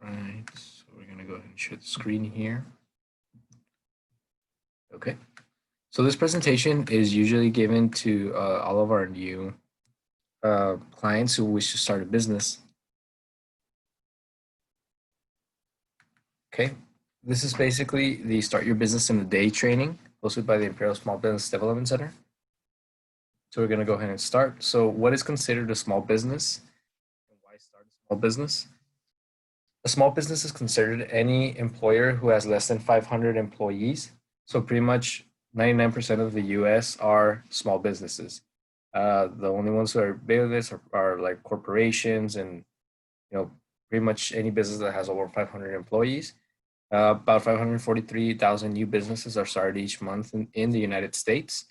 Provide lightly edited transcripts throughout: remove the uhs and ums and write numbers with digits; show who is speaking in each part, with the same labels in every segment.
Speaker 1: Right, so we're gonna go ahead and share the screen here. Okay, so this presentation is usually given to all of our new clients who wish to start a business. Okay, this is basically the Start Your Business in a Day training hosted by the Imperial Small Business Development Center. So we're gonna go ahead and start. So what is considered a small business and why start a small business? A small business is considered any employer who has less than 500 employees. So pretty much 99% of the US are small businesses. The only ones who are bigger than this are like corporations and pretty much any business that has over 500 employees. About 543,000 new businesses are started each month in the United States.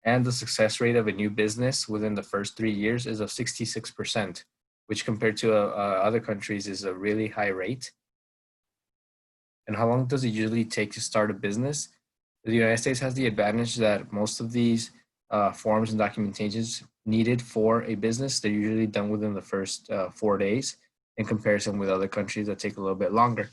Speaker 1: And the success rate of a new business within the first 3 years is of 66%, which compared to other countries is a really high rate. And how long does it usually take to start a business? The United States has the advantage that most of these forms and documentations needed for a business, they're usually done within the first 4 days in comparison with other countries that take a little bit longer.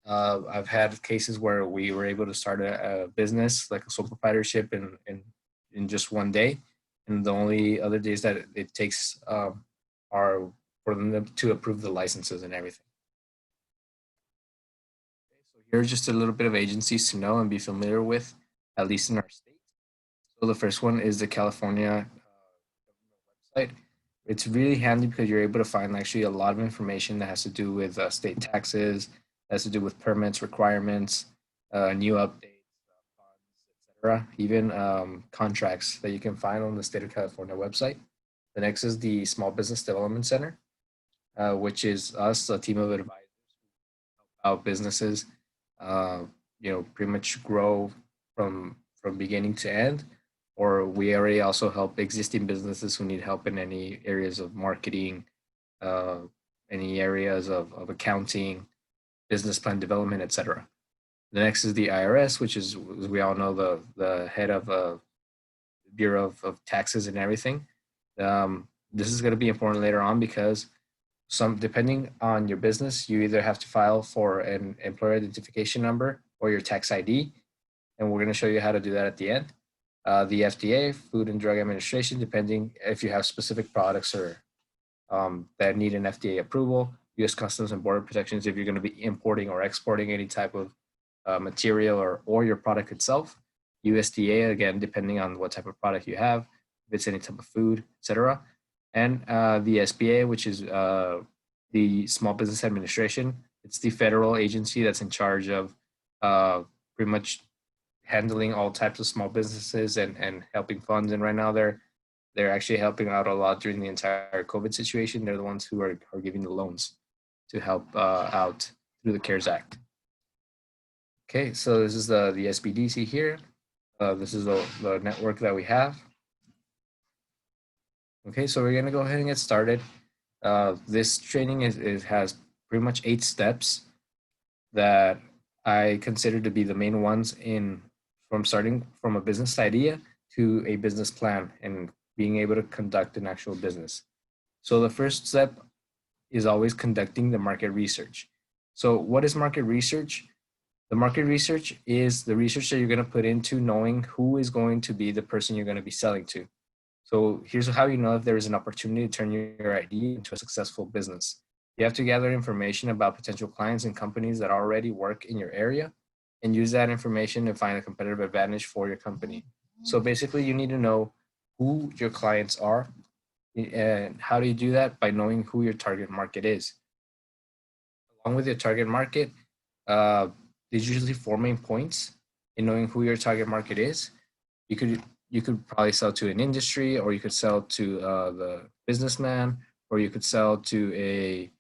Speaker 1: I've had cases where we were able to start a business like a sole proprietorship in just one day. And the only other days that it takes are for them to approve the licenses and everything. So here's just a little bit of agencies to know and be familiar with, at least in our state. So the first one is the California website. It's really handy because you're able to find actually a lot of information that has to do with state taxes, has to do with permits, requirements, new updates, funds, etc. Even contracts that you can find on the state of California website. The next is the Small Business Development Center, which is us, a team of advisors who help out businesses, pretty much grow from beginning to end. Or we already also help existing businesses who need help in any areas of marketing, uh, any areas of accounting, business plan development, etc. The next is the IRS, which is, as we all know, the head of Bureau of Taxes and everything. This is going to be important later on because depending on your business, you either have to file for an employer identification number or your tax ID, and we're going to show you how to do that at the end. The FDA, Food and Drug Administration, depending if you have specific products or that need an FDA approval. U.S. Customs and Border Protections if you're going to be importing or exporting any type of material or your product itself. USDA, again, depending on what type of product you have, if it's any type of food, etc. And the SBA, which is the Small Business Administration. It's the federal agency that's in charge of pretty much handling all types of small businesses and helping funds. And right now they're actually helping out a lot during the entire COVID situation. They're the ones who are giving the loans to help out through the CARES Act. Okay, so this is the SBDC here. This is the network that we have. Okay, so we're gonna go ahead and get started. This training has pretty much 8 steps that I consider to be the main ones from starting from a business idea to a business plan and being able to conduct an actual business. So the first step is always conducting the market research. So what is market research? The market research is the research that you're going to put into knowing who is going to be the person you're going to be selling to. So here's how you know if there is an opportunity to turn your idea into a successful business. You have to gather information about potential clients and companies that already work in your area and use that information to find a competitive advantage for your company. So basically, you need to know who your clients are. And how do you do that? By knowing who your target market is. Along with your target market, there's usually 4 main points in knowing who your target market is. You could probably sell to an industry, or you could sell to the businessman, or you could sell to a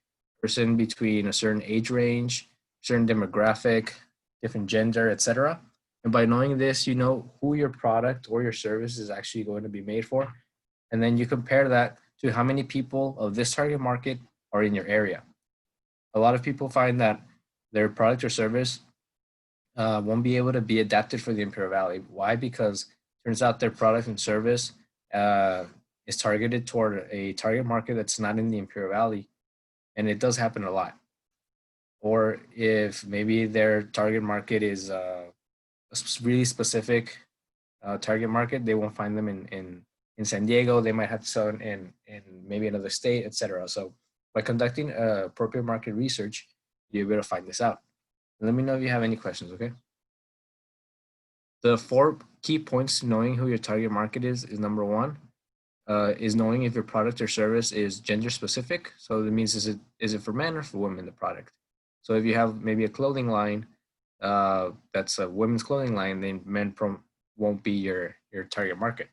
Speaker 1: person between a certain age range, certain demographic, different gender, etc. And by knowing this, you know who your product or your service is actually going to be made for. And then you compare that to how many people of this target market are in your area. A lot of people find that their product or service won't be able to be adapted for the Imperial Valley. Why? Because it turns out their product and service is targeted toward a target market that's not in the Imperial Valley. And it does happen a lot. or if maybe their target market is really specific target market, they won't find them in San Diego. They might have to sell in maybe another state, etc. So by conducting appropriate market research, you'll be able to find this out. Let me know if you have any questions, okay? The 4 key points to knowing who your target market is number 1, is knowing if your product or service is gender specific. So that means is it for men or for women, the product? So if you have maybe a clothing line, that's a women's clothing line, then men won't be your target market.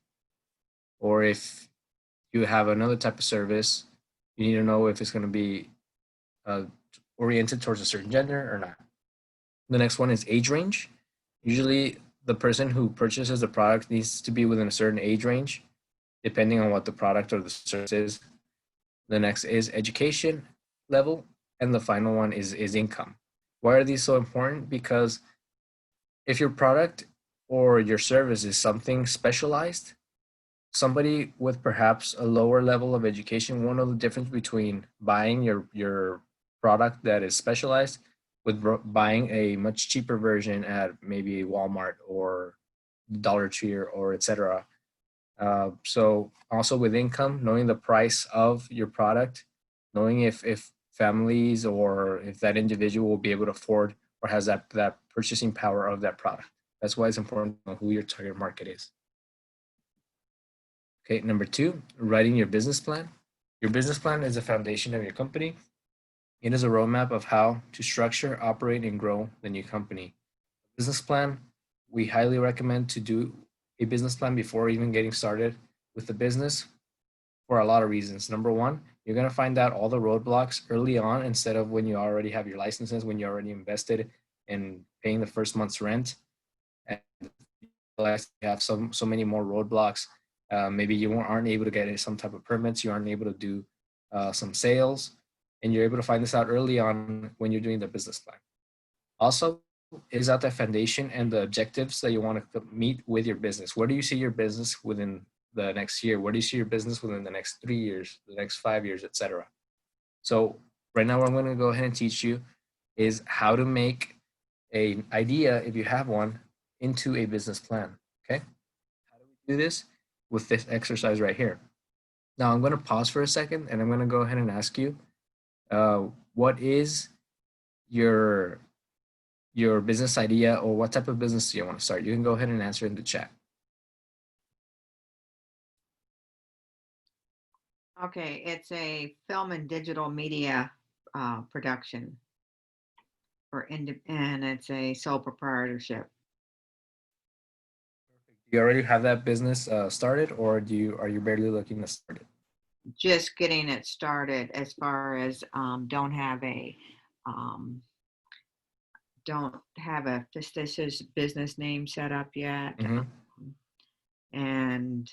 Speaker 1: Or if you have another type of service, you need to know if it's going to be oriented towards a certain gender or not. The next one is age range. Usually the person who purchases the product needs to be within a certain age range, depending on what the product or the service is. The next is education level. And the final one is income. Why are these so important? Because if your product or your service is something specialized, somebody with perhaps a lower level of education won't know the difference between buying your product that is specialized with buying a much cheaper version at maybe Walmart or Dollar Tree or etc. So also with income, knowing the price of your product, knowing if families or if that individual will be able to afford or has that purchasing power of that product. That's why it's important to know who your target market is. Okay, number 2, writing your business plan. Your business plan is the foundation of your company. It is a roadmap of how to structure, operate, and grow the new company. Business plan, we highly recommend to do a business plan before even getting started with the business for a lot of reasons. Number 1, you're going to find out all the roadblocks early on instead of when you already have your licenses, when you already invested in paying the first month's rent. And you have so many more roadblocks. Maybe you aren't able to get some type of permits, you aren't able to do some sales, and you're able to find this out early on when you're doing the business plan. Also, is out the foundation and the objectives that you want to meet with your business. Where do you see your business within the next year? Where do you see your business within the next 3 years, the next 5 years, etc.? So right now, what I'm going to go ahead and teach you is how to make an idea, if you have one, into a business plan. Okay? How do we do this? With this exercise right here. Now I'm going to pause for a second and I'm going to go ahead and ask you, what is your business idea, or what type of business do you want to start? You can go ahead and answer in the chat.
Speaker 2: Okay, it's a film and digital media production, and it's a sole proprietorship.
Speaker 1: Do you already have that business started, or are you barely looking to start it?
Speaker 2: Just getting it started, as far as don't have a fastidious business name set up yet.
Speaker 1: Mm-hmm.
Speaker 2: And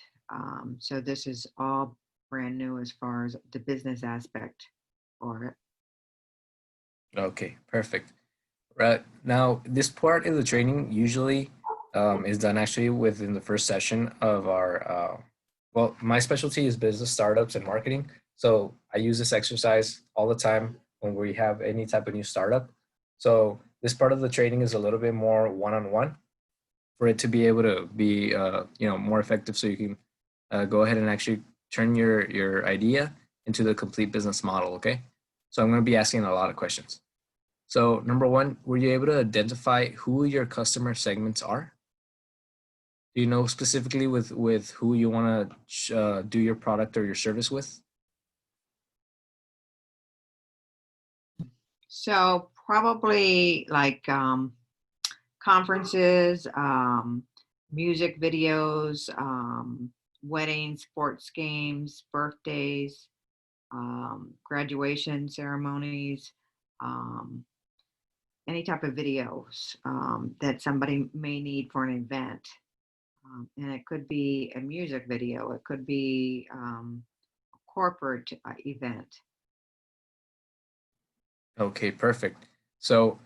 Speaker 2: so this is all brand new as far as the business aspect for it.
Speaker 1: Okay, perfect. Right now, this part of the training usually is done actually within the first session of our. Well, my specialty is business startups and marketing, so I use this exercise all the time when we have any type of new startup. So this part of the training is a little bit more one-on-one for it to be able to be more effective, so you can go ahead and actually turn your idea into the complete business model. Okay, so I'm going to be asking a lot of questions. So number 1, were you able to identify who your customer segments are? Do you know specifically with who you want to do your product or your service with?
Speaker 2: So probably like conferences, music videos, weddings, sports games, birthdays, graduation ceremonies, any type of videos that somebody may need for an event. And it could be a music video, it could be a corporate event.
Speaker 1: Okay, perfect. So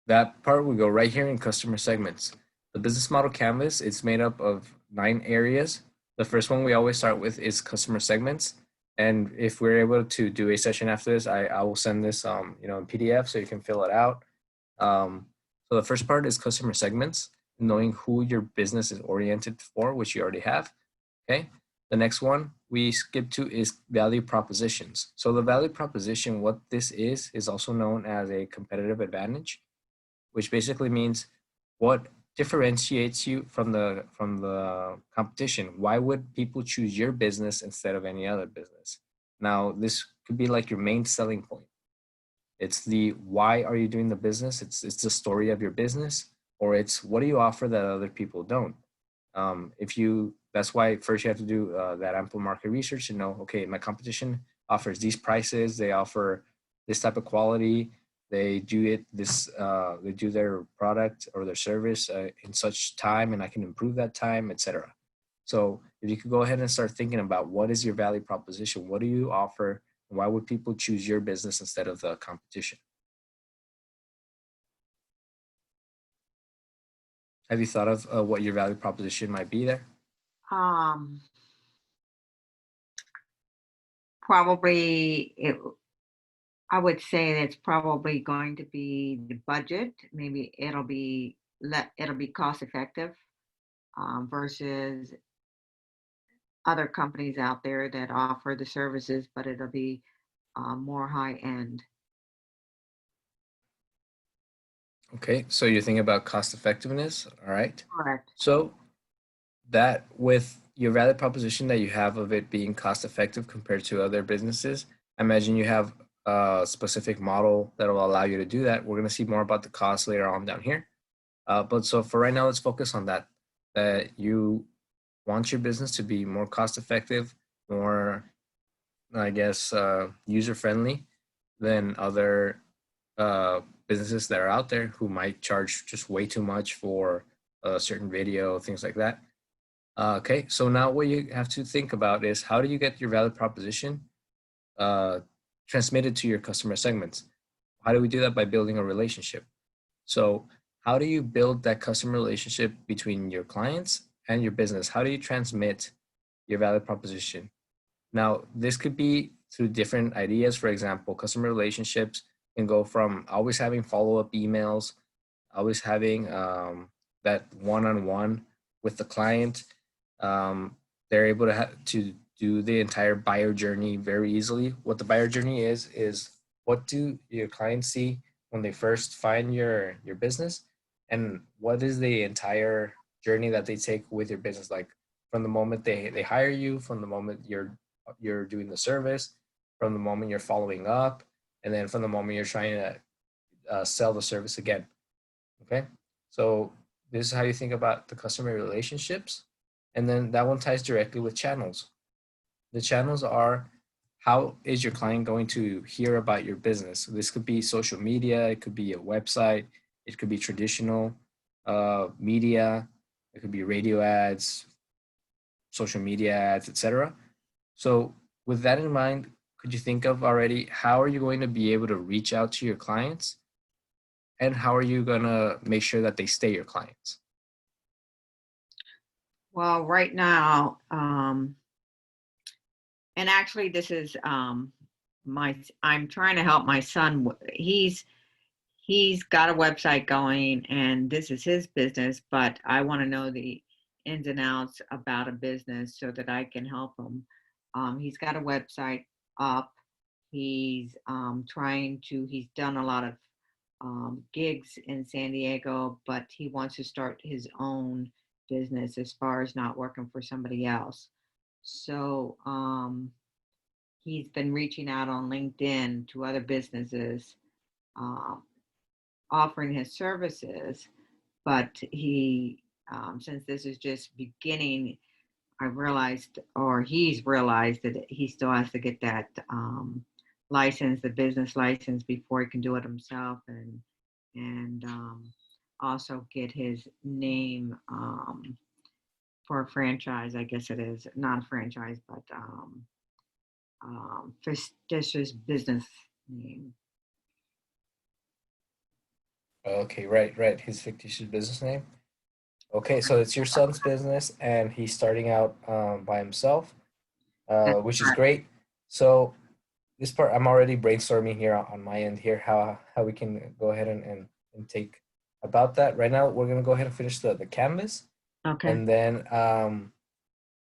Speaker 1: that part will go right here in customer segments. The business model canvas is made up of 9 areas. The first one we always start with is customer segments. And if we're able to do a session after this, I will send this, you know, in PDF so you can fill it out. So the first part is customer segments, knowing who your business is oriented for, which you already have. Okay. The next one we skip to is value propositions. So the value proposition, what this is also known as a competitive advantage, which basically means what differentiates you from the competition. Why would people choose your business instead of any other business? Now, this could be like your main selling point. It's the why are you doing the business? It's the story of your business, or it's what do you offer that other people don't. If you That's why first you have to do that ample market research and know, okay, my competition offers these prices, they offer this type of quality, they do their product or their service in such time, and I can improve that time, etc. So if you could go ahead and start thinking about what is your value proposition, what do you offer, and why would people choose your business instead of the competition? Have you thought of what your value proposition might be there?
Speaker 2: Um, Probably I would say that's probably going to be the budget. Maybe it'll be cost effective versus other companies out there that offer the services, but it'll be more high end.
Speaker 1: Okay, so you're thinking about cost effectiveness. All right.
Speaker 2: Correct.
Speaker 1: So that with your value proposition that you have of it being cost effective compared to other businesses, I imagine you have a specific model that will allow you to do that. We're going to see more about the cost later on down here. But so for right now, let's focus on that. That you want your business to be more cost effective, more, I guess, user friendly than other businesses that are out there who might charge just way too much for a certain video, things like that. Okay, so now what you have to think about is how do you get your value proposition uh, transmitted to your customer segments? How do we do that? By building a relationship. So how do you build that customer relationship between your clients and your business? How do you transmit your value proposition? Now, this could be through different ideas. For example, customer relationships can go from always having follow-up emails, always having that one-on-one with the client. They're able to do the entire buyer journey very easily. What the buyer journey is what do your clients see when they first find your business, and what is the entire journey that they take with your business, like from the moment they hire you, from the moment you're doing the service, from the moment you're following up, and then from the moment you're trying to sell the service again. Okay, so this is how you think about the customer relationships, and then that one ties directly with channels. The channels are how is your client going to hear about your business? So this could be social media, it could be a website, it could be traditional media, it could be radio ads, social media ads, etc. So with that in mind, could you think of already how are you going to be able to reach out to your clients, and how are you going to make sure that they stay your clients?
Speaker 2: Well, right now, and actually, this is I'm trying to help my son. He's got a website going, and this is his business, but I want to know the ins and outs about a business so that I can help him. He's got a website up. He's done a lot of gigs in San Diego, but he wants to start his own business as far as not working for somebody else. So he's been reaching out on LinkedIn to other businesses, um, offering his services. But since this is just beginning, I realized, or he's realized, that he still has to get that license, the business license, before he can do it himself, and also get his name for a franchise. I guess it is not a franchise, but fictitious business name.
Speaker 1: Okay, right, right. His fictitious business name. Okay, so it's your son's business, and he's starting out by himself,
Speaker 2: That's
Speaker 1: which is
Speaker 2: correct.
Speaker 1: great. So this part, I'm already brainstorming here on my end here, how we can go ahead and take about that. Right now, we're gonna go ahead and finish the canvas,
Speaker 2: Okay.
Speaker 1: and then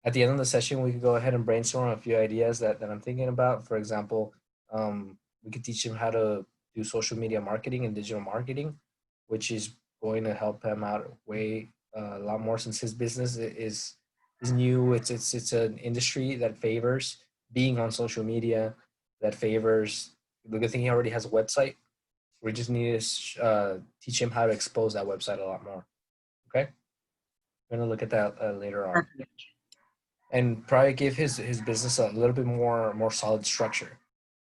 Speaker 1: at the end of the session, we could go ahead and brainstorm a few ideas that I'm thinking about. For example, we could teach him how to do social media marketing and digital marketing, which is going to help him out way a lot more since his business is new. It's an industry that favors being on social media, that favors. The good thing he already has a website. We just need to teach him how to expose that website a lot more. Okay, we're gonna look at that later on
Speaker 2: Perfect.
Speaker 1: and probably give his business a little bit more solid structure.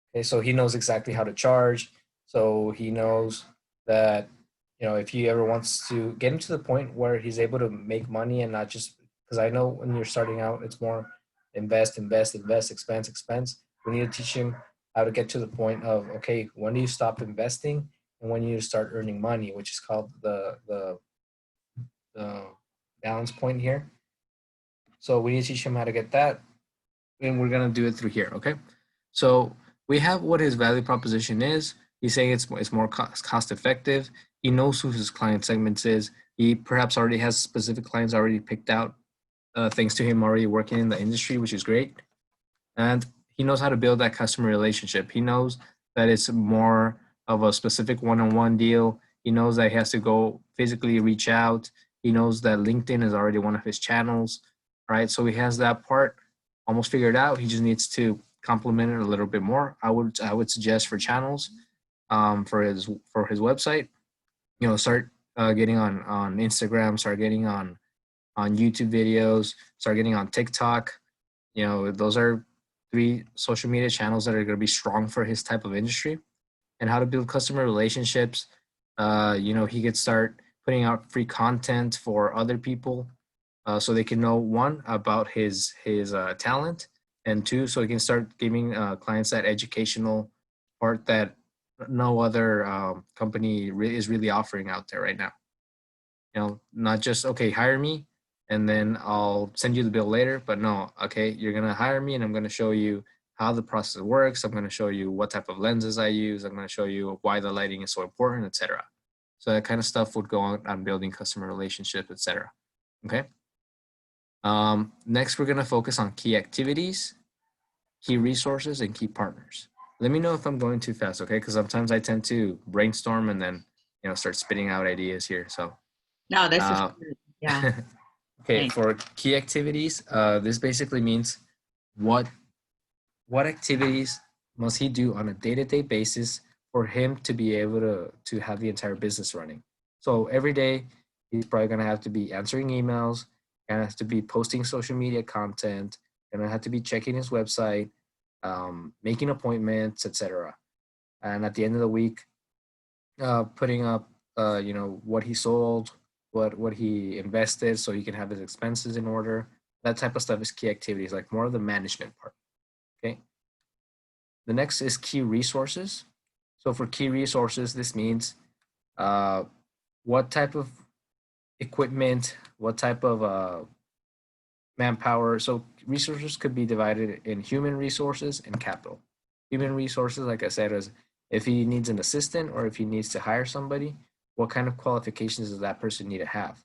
Speaker 1: Okay, so he knows exactly how to charge. So he knows that if he ever wants to get him to the point where he's able to make money and not just because I know when you're starting out, it's more invest, invest, invest, expense, expense. We need to teach him how to get to the point of okay, when do you stop investing and when you start earning money, which is called the balance point here. So we need to teach him how to get that, and we're gonna do it through here. Okay, so we have what his value proposition is. He's saying it's more cost effective. He knows who his client segments is. He perhaps already has specific clients already picked out, thanks to him already working in the industry, which is great. And he knows how to build that customer relationship. He knows that it's more of a specific one-on-one deal. He knows that he has to go physically reach out. He knows that LinkedIn is already one of his channels, right? So he has that part almost figured out. He just needs to complement it a little bit more. I would suggest for channels, for his website, start getting on Instagram, start getting on YouTube videos, start getting on TikTok. Those are three social media channels that are going to be strong for his type of industry. And how to build customer relationships. He could start putting out free content for other people, so they can know one about his talent, and two, so he can start giving clients that educational part that no other company is really offering out there right now. Not just okay, hire me, and then I'll send you the bill later. But no, okay, you're gonna hire me, and I'm gonna show you how the process works. I'm gonna show you what type of lenses I use. I'm gonna show you why the lighting is so important, etc. So that kind of stuff would go on building customer relationships, etc. Okay. Next, we're gonna focus on key activities, key resources, and key partners. Let me know if I'm going too fast, okay? Because sometimes I tend to brainstorm and then start spitting out ideas here. So
Speaker 2: No, this is
Speaker 1: uh,
Speaker 2: good. Yeah.
Speaker 1: okay,
Speaker 2: Thanks.
Speaker 1: for key activities, this basically means what what activities must he do on a day-to-day basis for him to be able to have the entire business running. So every day he's probably gonna have to be answering emails, gonna have to be posting social media content, gonna have to be checking his website, making appointments, etc. And at the end of the week, putting up what he sold, what he invested, so he can have his expenses in order. That type of stuff is key activities, like more of the management part. Okay. The next is key resources. So for key resources, this means uh, what type of equipment, what type of manpower. So resources could be divided in human resources and capital. Human resources, like I said, is if he needs an assistant or if he needs to hire somebody, what kind of qualifications does that person need to have?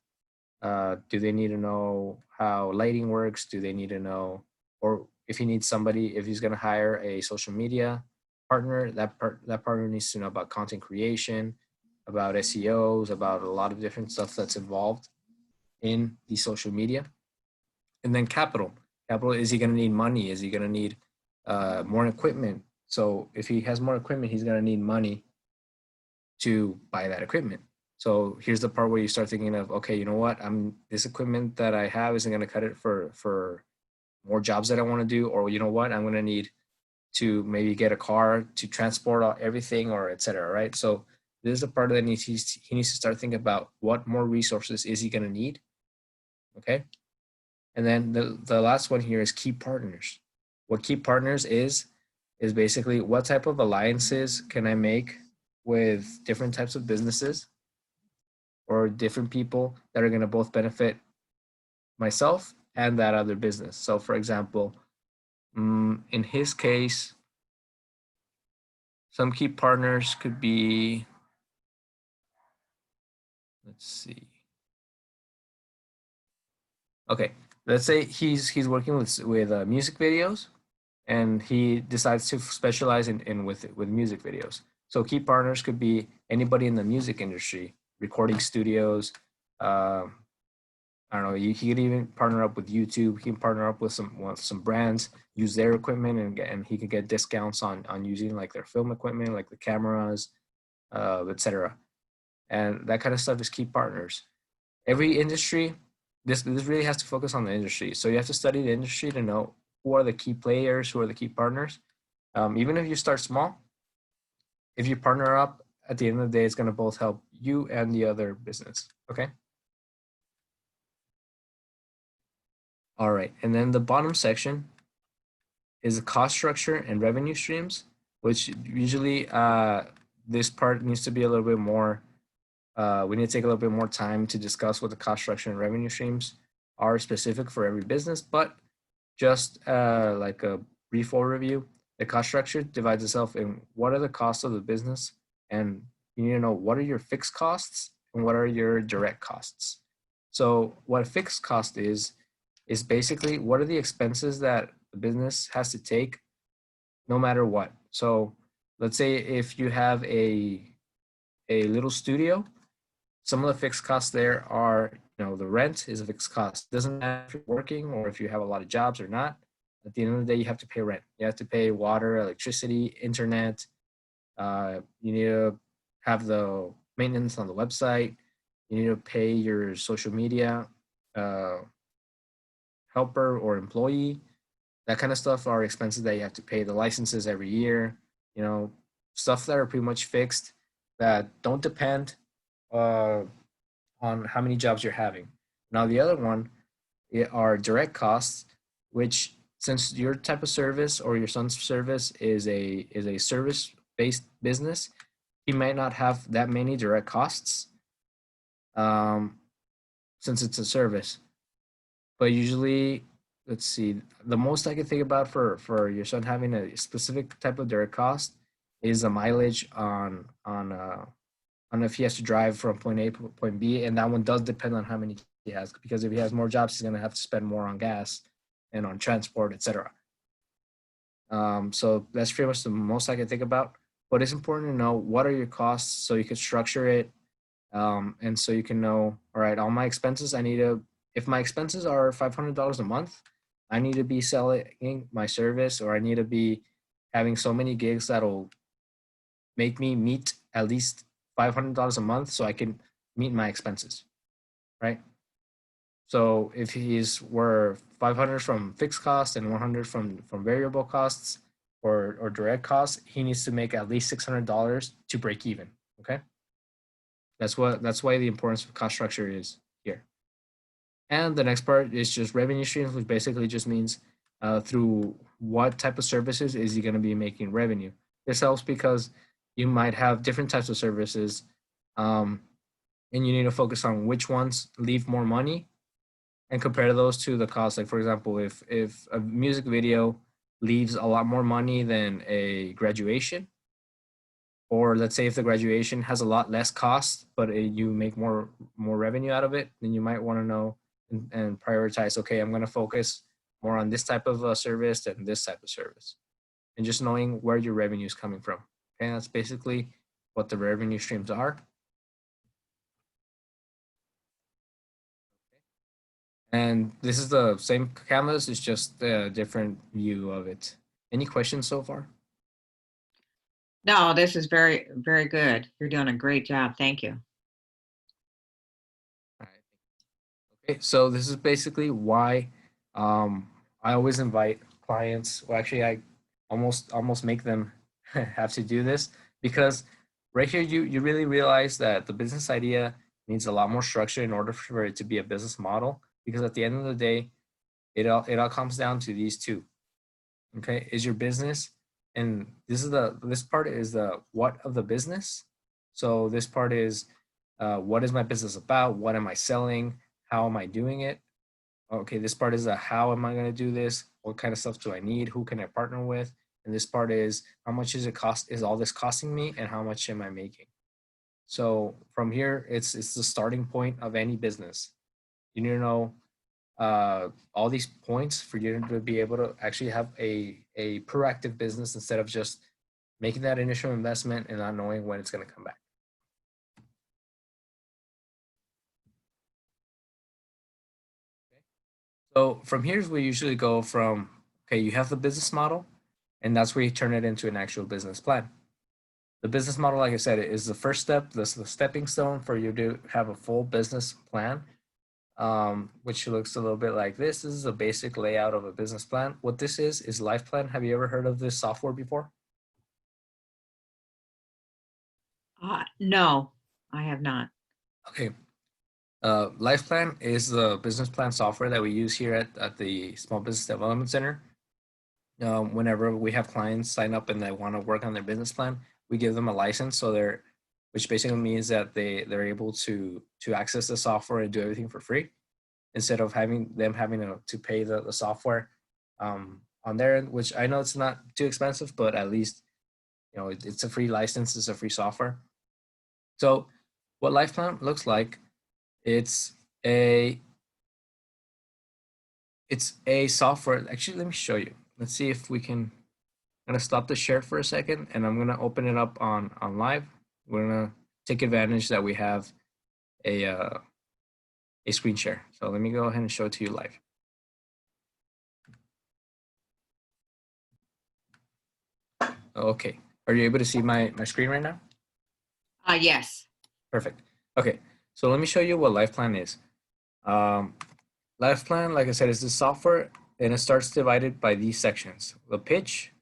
Speaker 1: Do they need to know how lighting works? Do they need to know, or if he needs somebody, if he's going to hire a social media partner, that partner needs to know about content creation, about SEOs, about a lot of different stuff that's involved in the social media. And then capital. Capital, is he going to need money? Is he going to need more equipment? So if he has more equipment, he's going to need money to buy that equipment. So here's the part where you start thinking of, okay, you know what? This equipment that I have isn't going to cut it for more jobs that I want to do, or you know what? I'm going to need to maybe get a car to transport everything, or etc. Right? So this is the part that he needs to start thinking about what more resources is he going to need. Okay, and then the last one here is key partners. What key partners is basically what type of alliances can I make with different types of businesses or different people that are going to both benefit myself and that other business. So, for example, In his case, some key partners could be, let's see. Okay, let's say he's working with music videos, and he decides to specialize in with music videos. So key partners could be anybody in the music industry, recording studios. Uh, I don't know. He could even partner up with YouTube. He can partner up with some brands, use their equipment, and he could get discounts on using like their film equipment, like the cameras, etc. And that kind of stuff is key partners. Every industry, this really has to focus on the industry. So you have to study the industry to know who are the key players, who are the key partners. Even if you start small, if you partner up, at the end of the day, it's going to both help you and the other business. Okay. All right. And then the bottom section is the cost structure and revenue streams, which usually this part needs to be a little bit more. We need to take a little bit more time to discuss what the cost structure and revenue streams are specific for every business, but just like a brief overview, the cost structure divides itself in what are the costs of the business, and you need to know what are your fixed costs and what are your direct costs. So what a fixed cost is basically what are the expenses that the business has to take no matter what. So let's say if you have a little studio, some of the fixed costs there are, the rent is a fixed cost. It doesn't matter if you're working or if you have a lot of jobs or not. At the end of the day, you have to pay rent. You have to pay water, electricity, internet. You need to have the maintenance on the website. You need to pay your social media uh, helper or employee. That kind of stuff are expenses that you have to pay. The licenses every year, stuff that are pretty much fixed that don't depend uh, on how many jobs you're having. Now, the other one are direct costs, which since your type of service or your son's service is a service based business, he might not have that many direct costs um, since it's a service. But usually, let's see, the most I can think about for your son having a specific type of direct cost is the mileage on if he has to drive from point A to point B, and that one does depend on how many he has. Because if he has more jobs, he's going to have to spend more on gas and on transport, etc. So that's pretty much the most I can think about. But it's important to know what are your costs so you can structure it, and so you can know, all right, all my expenses. If my expenses are $500 a month, I need to be selling my service, or I need to be having so many gigs that'll make me meet at least $500 a month so I can meet my expenses, right? So if he's were 500 from fixed costs and 100 from variable costs or direct costs, he needs to make at least $600 to break even. Okay, that's why the importance of cost structure is here. And the next part is just revenue streams, which basically just means through what type of services is he going to be making revenue. This helps because you might have different types of services, um, and you need to focus on which ones leave more money and compare those to the cost. Like for example, if a music video leaves a lot more money than a graduation, or let's say if the graduation has a lot less cost but you make more revenue out of it, then you might want to know and prioritize. Okay, I'm going to focus more on this type of service than this type of service, and just knowing where your revenue is coming from. Okay, that's basically what the revenue streams are. And this is the same canvas, it's just a different view of it. Any questions so far?
Speaker 2: No, this is very, very good. You're doing a great job. Thank you.
Speaker 1: All right. Okay, so this is basically why um, I always invite clients. Well, actually, I almost make them have to do this, because right here you really realize that the business idea needs a lot more structure in order for it to be a business model. Because at the end of the day, it all comes down to these two. Okay, is your business, and this part is the what of the business. So this part is what is my business about? What am I selling? How am I doing it? Okay, this part is how am I going to do this? What kind of stuff do I need? Who can I partner with? And this part is how much is it cost? Is all this costing me, and how much am I making? So from here, it's the starting point of any business. You need to know all these points for you to be able to actually have a proactive business instead of just making that initial investment and not knowing when it's going to come back. So from here, we usually go from, okay, you have the business model, and that's where you turn it into an actual business plan. The business model, like I said, is the first step, the stepping stone for you to have a full business plan, which looks a little bit like this. This is a basic layout of a business plan. What this is LifePlan. Have you ever heard of this software before?
Speaker 2: No, I have not.
Speaker 1: Okay. LifePlan is the business plan software that we use here at the Small Business Development Center. Whenever we have clients sign up and they want to work on their business plan, we give them a license, so which basically means that they're able to access the software and do everything for free, instead of having to pay the software on their end, which I know it's not too expensive, but at least it's a free license, it's a free software. So what LifePlan looks like, it's a software. Actually, let me show you. Let's see if we can. I'm gonna stop the share for a second, and I'm gonna open it up on live. We're gonna take advantage that we have a screen share. So let me go ahead and show it to you live. Okay, are you able to see my screen right now?
Speaker 2: Yes.
Speaker 1: Perfect. Okay, so let me show you what LifePlan is. LifePlan, like I said, is the software, and it starts divided by these sections: the pitch,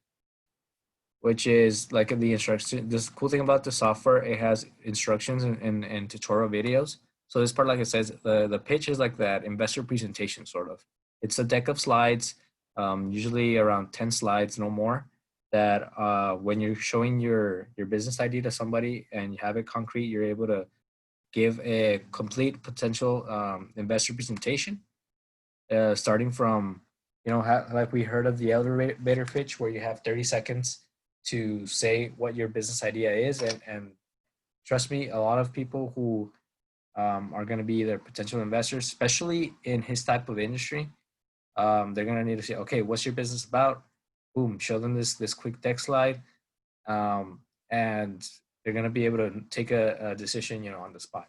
Speaker 1: which is like the instruction. This cool thing about the software, it has instructions and tutorial videos. So this part, like it says, the pitch is like that investor presentation sort of. It's a deck of slides, usually around 10 slides, no more. That when you're showing your business idea to somebody and you have it concrete, you're able to give a complete potential investor presentation, starting from, like we heard of the elevator pitch, where you have 30 seconds to say what your business idea is. And trust me, a lot of people who are going to be their potential investors, especially in his type of industry, they're going to need to say, okay, what's your business about? Boom, show them this quick deck slide, and they're going to be able to take a decision, on the spot.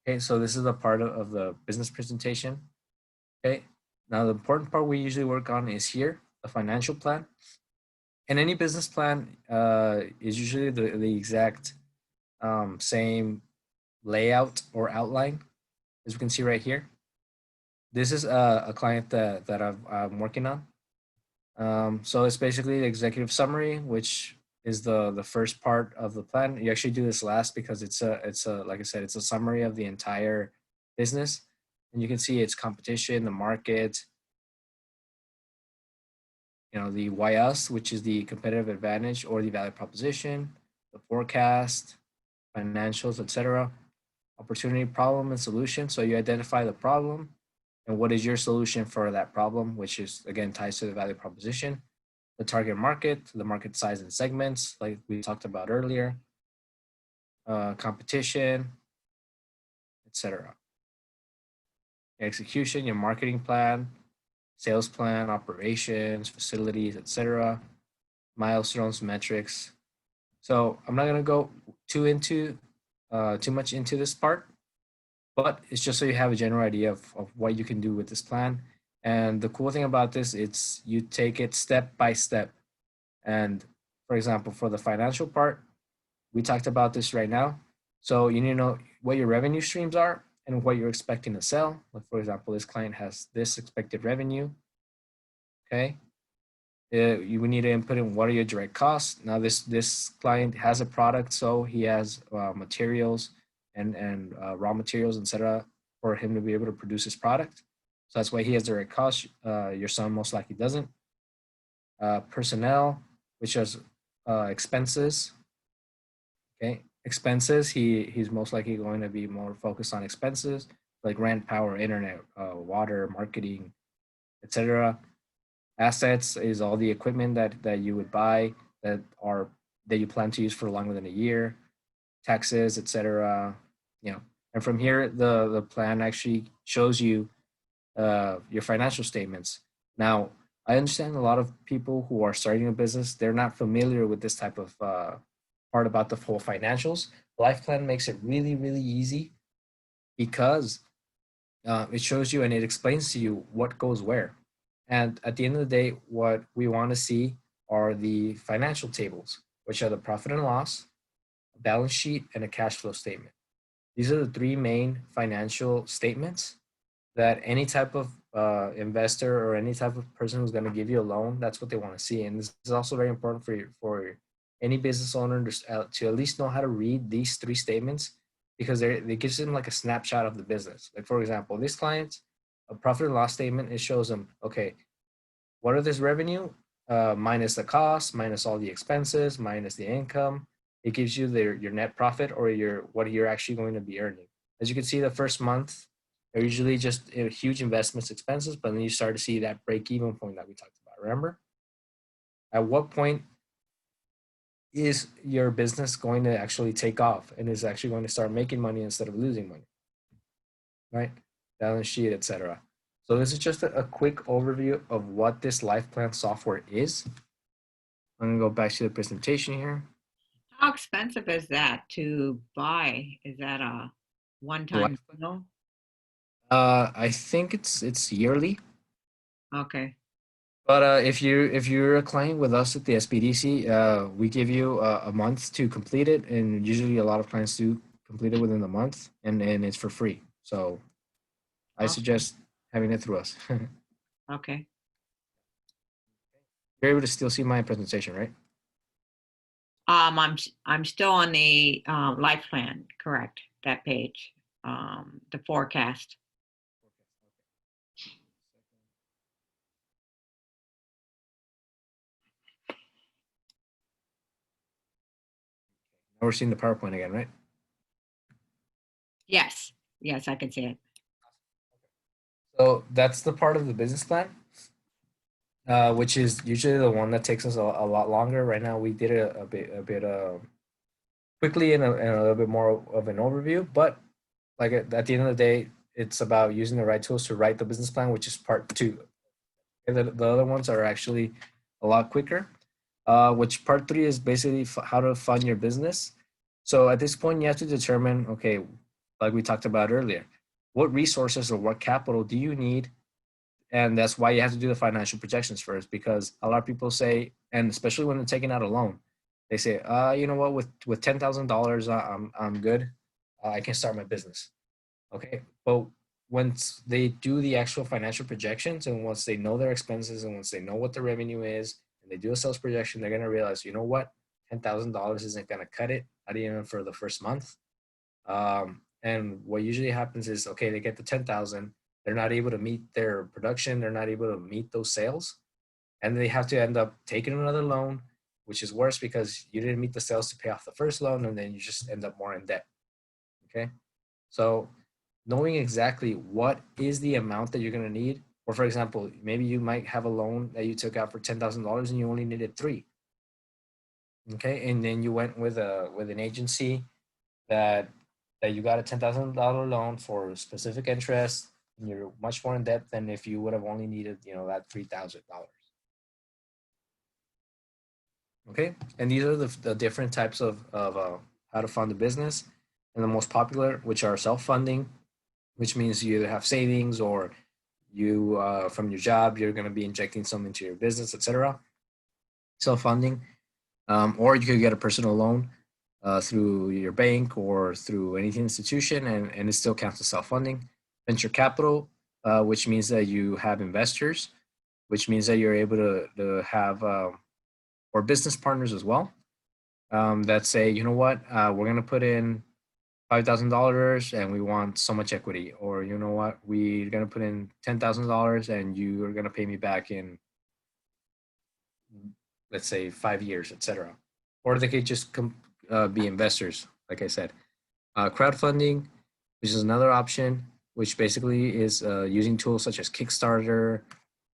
Speaker 1: Okay, so this is a part of the business presentation. Okay, now the important part we usually work on is here, the financial plan. And any business plan is usually the exact same layout or outline, as we can see right here. This is a client that I'm working on. So it's basically the executive summary, which is the first part of the plan. You actually do this last because it's a like I said, it's a summary of the entire business, and you can see its competition, the market, the why us, which is the competitive advantage or the value proposition, the forecast, financials, etc. Opportunity, problem, and solution. So you identify the problem and what is your solution for that problem, which is again ties to the value proposition. The target market, the market size and segments, like we talked about earlier, competition, etc. Execution, your marketing plan, sales plan, operations, facilities, etc. Milestones, metrics. So I'm not gonna go too much into this part, but it's just so you have a general idea of what you can do with this plan. And the cool thing about this, it's you take it step by step. And for example, for the financial part, we talked about this right now. So you need to know what your revenue streams are and what you're expecting to sell. Like for example, this client has this expected revenue. Okay. You would need to input in what are your direct costs. Now this client has a product, so he has materials and raw materials, etc., for him to be able to produce his product. So that's why he has direct costs. Your son most likely doesn't. Personnel, which is expenses. Okay, expenses. He's most likely going to be more focused on expenses. like rent, power, internet, water, marketing, etc. Assets is all the equipment that you would buy that are that you plan to use for longer than a year. Taxes, etc. You know, and from here the plan actually shows you your financial statements. Now, I understand a lot of people who are starting a business, they're not familiar with this type of part about the whole financials. Life plan makes it really, really easy because it shows you and it explains to you what goes where. And at the end of the day, what we want to see are the financial tables, which are the profit and loss, a balance sheet, and a cash flow statement. These are the three main financial statements that any type of investor or any type of person who's going to give you a loan, that's what they want to see. And this is also very important for any business owner to at least know how to read these three statements because it gives them like a snapshot of the business. Like for example, this client, a profit and loss statement, it shows them, okay, what are this revenue minus the cost, minus all the expenses, minus the income. It gives you your net profit or your what you're actually going to be earning. As you can see, the first month are usually just huge investments expenses, but then you start to see that break even point that we talked about. Remember, at what point is your business going to actually take off and is actually going to start making money instead of losing money, right? Balance sheet, etc. So this is just a quick overview of what this life plan software is. I'm gonna go back to the presentation here.
Speaker 2: How expensive is that to buy? Is that a
Speaker 1: The
Speaker 2: one-time
Speaker 1: life plan.
Speaker 2: deal?
Speaker 1: I think it's yearly.
Speaker 2: Okay.
Speaker 1: But if you're a client with us at the SBDC, we give you a month to complete it, and usually a lot of clients do complete it within the month, and it's for free. So I
Speaker 2: Okay.
Speaker 1: suggest having it through us.
Speaker 2: Okay.
Speaker 1: You're able to still see my presentation, right?
Speaker 2: I'm still on the life plan, correct? That page, the forecast.
Speaker 1: Now we're seeing the PowerPoint again, right?
Speaker 2: Yes. Yes, I can see it.
Speaker 1: So that's the part of the business plan, which is usually the one that takes us a lot longer. Right now, we did it a bit quickly and a little bit more of an overview. But like at the end of the day, it's about using the right tools to write the business plan, which is part two. And the other ones are actually a lot quicker. Which part three is basically how to fund your business. So at this point, you have to determine, okay, like we talked about earlier, what resources or what capital do you need, and that's why you have to do the financial projections first, because a lot of people say, and especially when they're taking out a loan, they say, you know what, with $10,000, I'm good. I can start my business. Okay, but once they do the actual financial projections and once they know their expenses and once they know what the revenue is and they do a sales projection, they're gonna realize, you know what, $10,000 isn't gonna cut it, not even for the first month. And what usually happens is, okay, they get the 10,000, they're not able to meet their production, they're not able to meet those sales, and they have to end up taking another loan, which is worse because you didn't meet the sales to pay off the first loan, and then you just end up more in debt. Okay, so knowing exactly what is the amount that you're going to need, or for example, maybe you might have a loan that you took out for $10,000 and you only needed three. Okay, and then you went with an agency that you got a $10,000 loan for a specific interest, and you're much more in debt than if you would have only needed, that $3,000. Okay, and these are the different types of how to fund a business, and the most popular, which are self-funding, which means you either have savings or you from your job you're going to be injecting some into your business, etc. Self-funding, or you could get a personal loan through your bank or through any institution, and it still counts as self-funding. Venture capital, which means that you have investors, which means that you're able to have or business partners as well, that say, you know what, we're going to put in $5,000 and we want so much equity, or you know what, we're going to put in $10,000 and you are going to pay me back in, let's say, 5 years, etc. Or they could just be investors, like I said. Crowdfunding, which is another option. which basically is using tools such as Kickstarter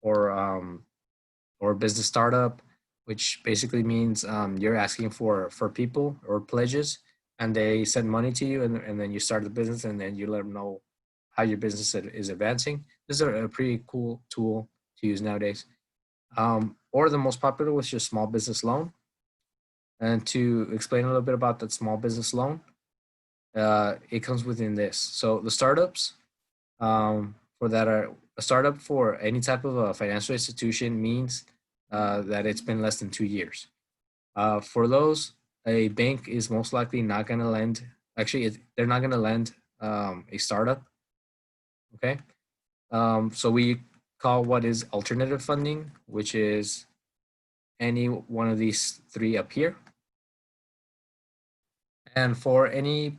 Speaker 1: or business startup, which basically means you're asking for people or pledges, and they send money to you, and then you start the business, and then you let them know how your business is advancing. This is a pretty cool tool to use nowadays. Or the most popular was your small business loan. And to explain a little bit about that small business loan, it comes within this. So the startups for that are a startup for any type of a financial institution means that it's been less than 2 years. For those, a bank is most likely not going to lend. Actually, they're not going to lend a startup. Okay, so we call what is alternative funding, which is any one of these three up here. And for any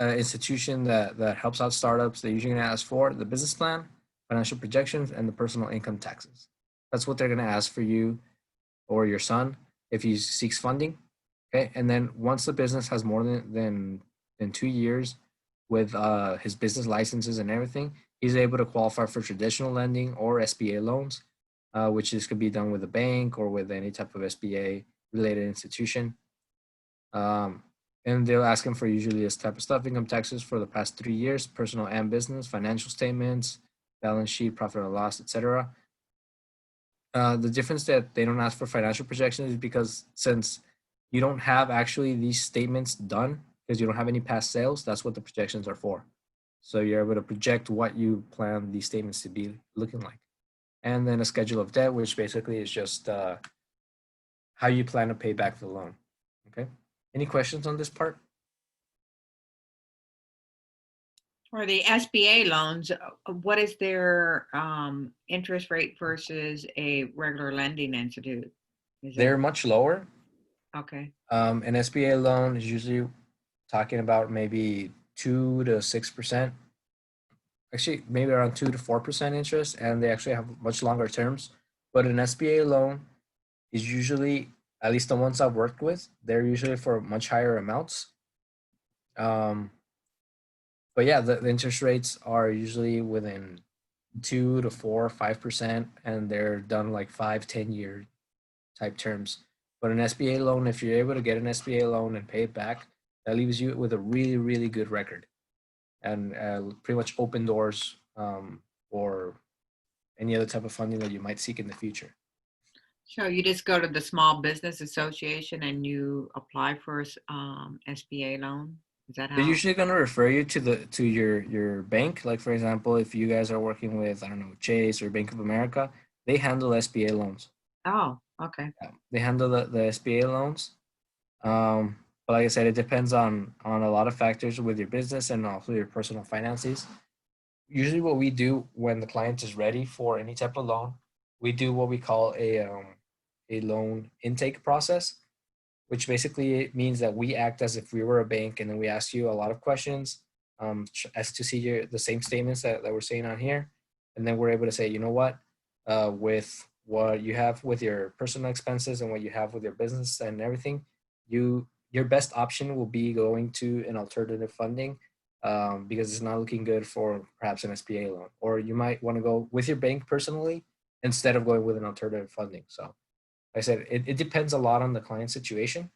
Speaker 1: institution that helps out startups, they usually going to ask for the business plan, financial projections, and the personal income taxes. That's what they're going to ask for you or your son if he seeks funding. Okay, and then once the business has more than 2 years with his business licenses and everything, he's able to qualify for traditional lending or SBA loans, which is could be done with a bank or with any type of SBA related institution. And they'll ask him for usually this type of stuff: income taxes for the past 3 years, personal and business, financial statements, balance sheet, profit or loss, etc. The difference that they don't ask for financial projections is because since you don't have actually these statements done because you don't have any past sales, that's what the projections are for. So you're able to project what you plan these statements to be looking like. And then a schedule of debt, which basically is just how you plan to pay back the loan. Okay. Any questions on this part?
Speaker 2: For the SBA loans, what is their interest rate versus a regular lending institute?
Speaker 1: They're much lower.
Speaker 2: Okay.
Speaker 1: An SBA loan is usually talking about maybe 2 to 6%. Actually, maybe around 2 to 4% interest, and they actually have much longer terms. But an SBA loan is usually, at least the ones I've worked with, they're usually for much higher amounts. But yeah, the interest rates are usually within 2 to 4, 5%, and they're done like 5, 10 year type terms. But an SBA loan, if you're able to get an SBA loan and pay it back, that leaves you with a really, really good record and pretty much open doors for any other type of funding that you might seek in the future.
Speaker 2: So you just go to the Small Business Association and you apply for SBA loan? Is that how?
Speaker 1: They're usually going to refer you to your bank. Like for example, if you guys are working with, I don't know, Chase or Bank of America, they handle SBA loans.
Speaker 2: Oh, okay.
Speaker 1: Yeah, they handle the SBA loans. But like I said, it depends on a lot of factors with your business and also your personal finances. Usually, what we do when the client is ready for any type of loan, we do what we call a loan intake process, which basically means that we act as if we were a bank, and then we ask you a lot of questions as to see the same statements that we're saying on here, and then we're able to say, you know what, with what you have with your personal expenses and what you have with your business and everything, your best option will be going to an alternative funding because it's not looking good for perhaps an SBA loan, or you might want to go with your bank personally instead of going with an alternative funding. So like I said, it depends a lot on the client situation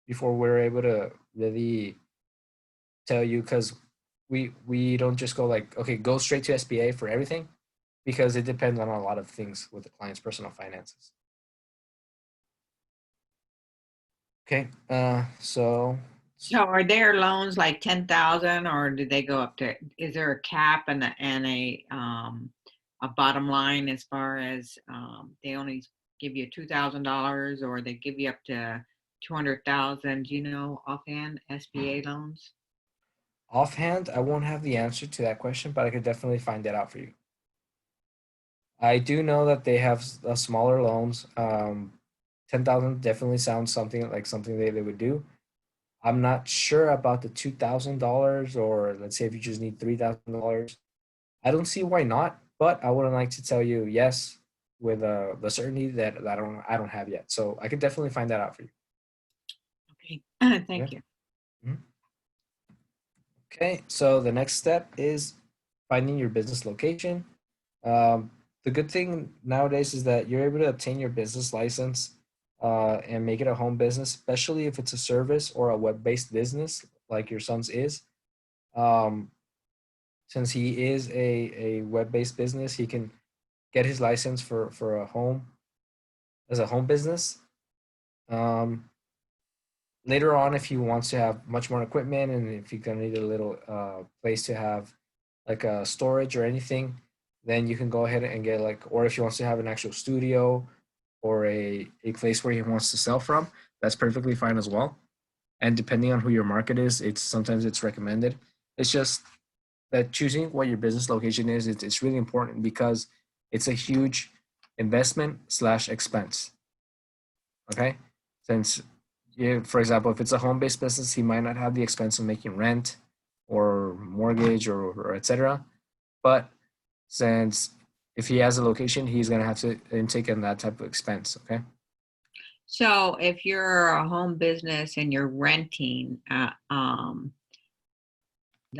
Speaker 1: before we're able to really tell you, because we don't just go like, okay, go straight to SBA for everything, because it depends on a lot of things with the client's personal finances. Okay, so
Speaker 2: are their loans like 10,000, or do they go up to? Is there a cap and a bottom line as far as they only give you $2,000, or they give you up to 200,000? Do you know offhand SBA loans?
Speaker 1: offhand, I won't have the answer to that question, but I could definitely find that out for you. I do know that they have smaller loans. 10,000 definitely sounds something like something they would do. I'm not sure about the $2,000, or let's say if you just need $3,000. I don't see why not, but I wouldn't like to tell you yes with the certainty that I don't have yet. So I could definitely find that out for you.
Speaker 2: Okay, thank you.
Speaker 1: Okay, so the next step is finding your business location. The good thing nowadays is that you're able to obtain your business license and make it a home business, especially if it's a service or a web-based business like your son's is. Um, since he is a web-based business, he can get his license for a home as a home business. Um, Later on, if he wants to have much more equipment and if you're gonna need a little place to have like a storage or anything, then you can go ahead and get like, or if he wants to have an actual studio or a place where he wants to sell from, that's perfectly fine as well. And depending on who your market is, it's sometimes it's recommended. It's just that choosing what your business location is, it's really important because it's a huge investment slash expense. Okay, since for example, if it's a home-based business, he might not have the expense of making rent or mortgage or etc. But since if he has a location, he's gonna have to intake in that type of expense. Okay.
Speaker 2: So if you're a home business and you're renting the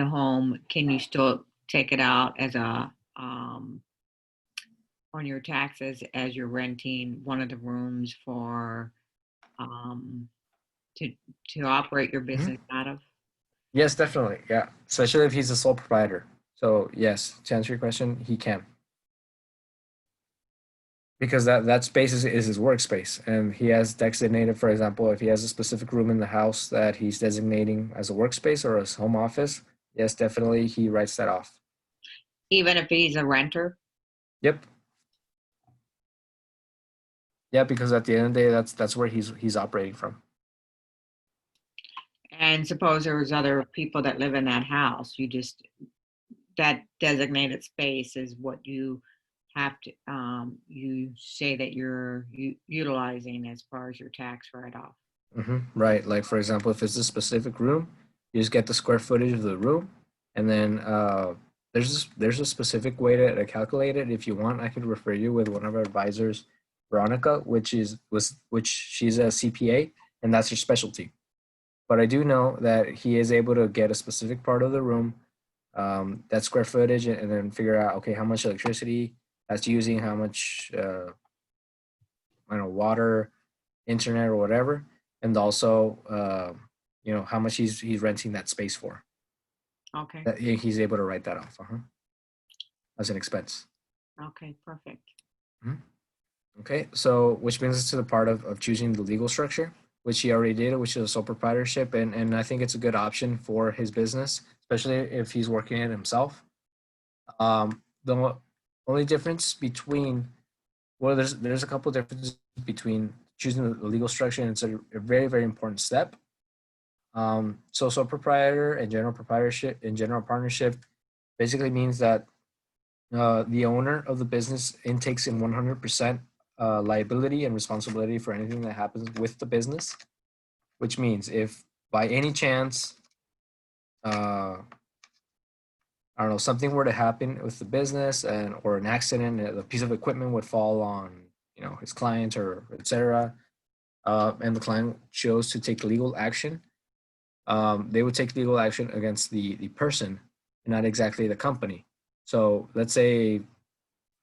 Speaker 2: home, can you still take it out as a on your taxes as you're renting one of the rooms for um, to operate your
Speaker 1: Mhm.
Speaker 2: business out of?
Speaker 1: Yes, definitely. Yeah, especially if he's a sole proprietor. So yes, to answer your question, he can because that space is his workspace, and he has designated, for example, if he has a specific room in the house that he's designating as a workspace or his home office. Yes, definitely, he writes that off.
Speaker 2: Even if he's a renter?
Speaker 1: Yep. Yeah, because at the end of the day, that's where he's operating from.
Speaker 2: And suppose there's other people that live in that house, you just, that designated space is what you have to, you say that you're utilizing as far as your tax write-off.
Speaker 1: Right. Like for example, if it's a specific room, you just get the square footage of the room, and then there's a specific way to calculate it. If you want, I could refer you with one of our advisors, Veronica, which she's a CPA, and that's her specialty. But I do know that he is able to get a specific part of the room, that square footage, and then figure out okay how much electricity that's using, how much I don't know water, internet, or whatever, and also how much he's renting that space for.
Speaker 2: Okay.
Speaker 1: That he's able to write that off as an expense.
Speaker 2: Okay, perfect.
Speaker 1: Mhm. Okay, so which brings us to the part of choosing the legal structure, which he already did, which is a sole proprietorship, and I think it's a good option for his business, especially if he's working it himself. The only difference between well, there's a couple differences between choosing the legal structure, and it's a very very important step. So sole proprietor and general proprietorship and general partnership basically means that the owner of the business intakes in 100% liability and responsibility for anything that happens with the business, which means if by any chance, uh, I don't know, something were to happen with the business and or an accident, a piece of equipment would fall on his client or etc., and the client chose to take legal action, they would take legal action against the person and not exactly the company. So let's say,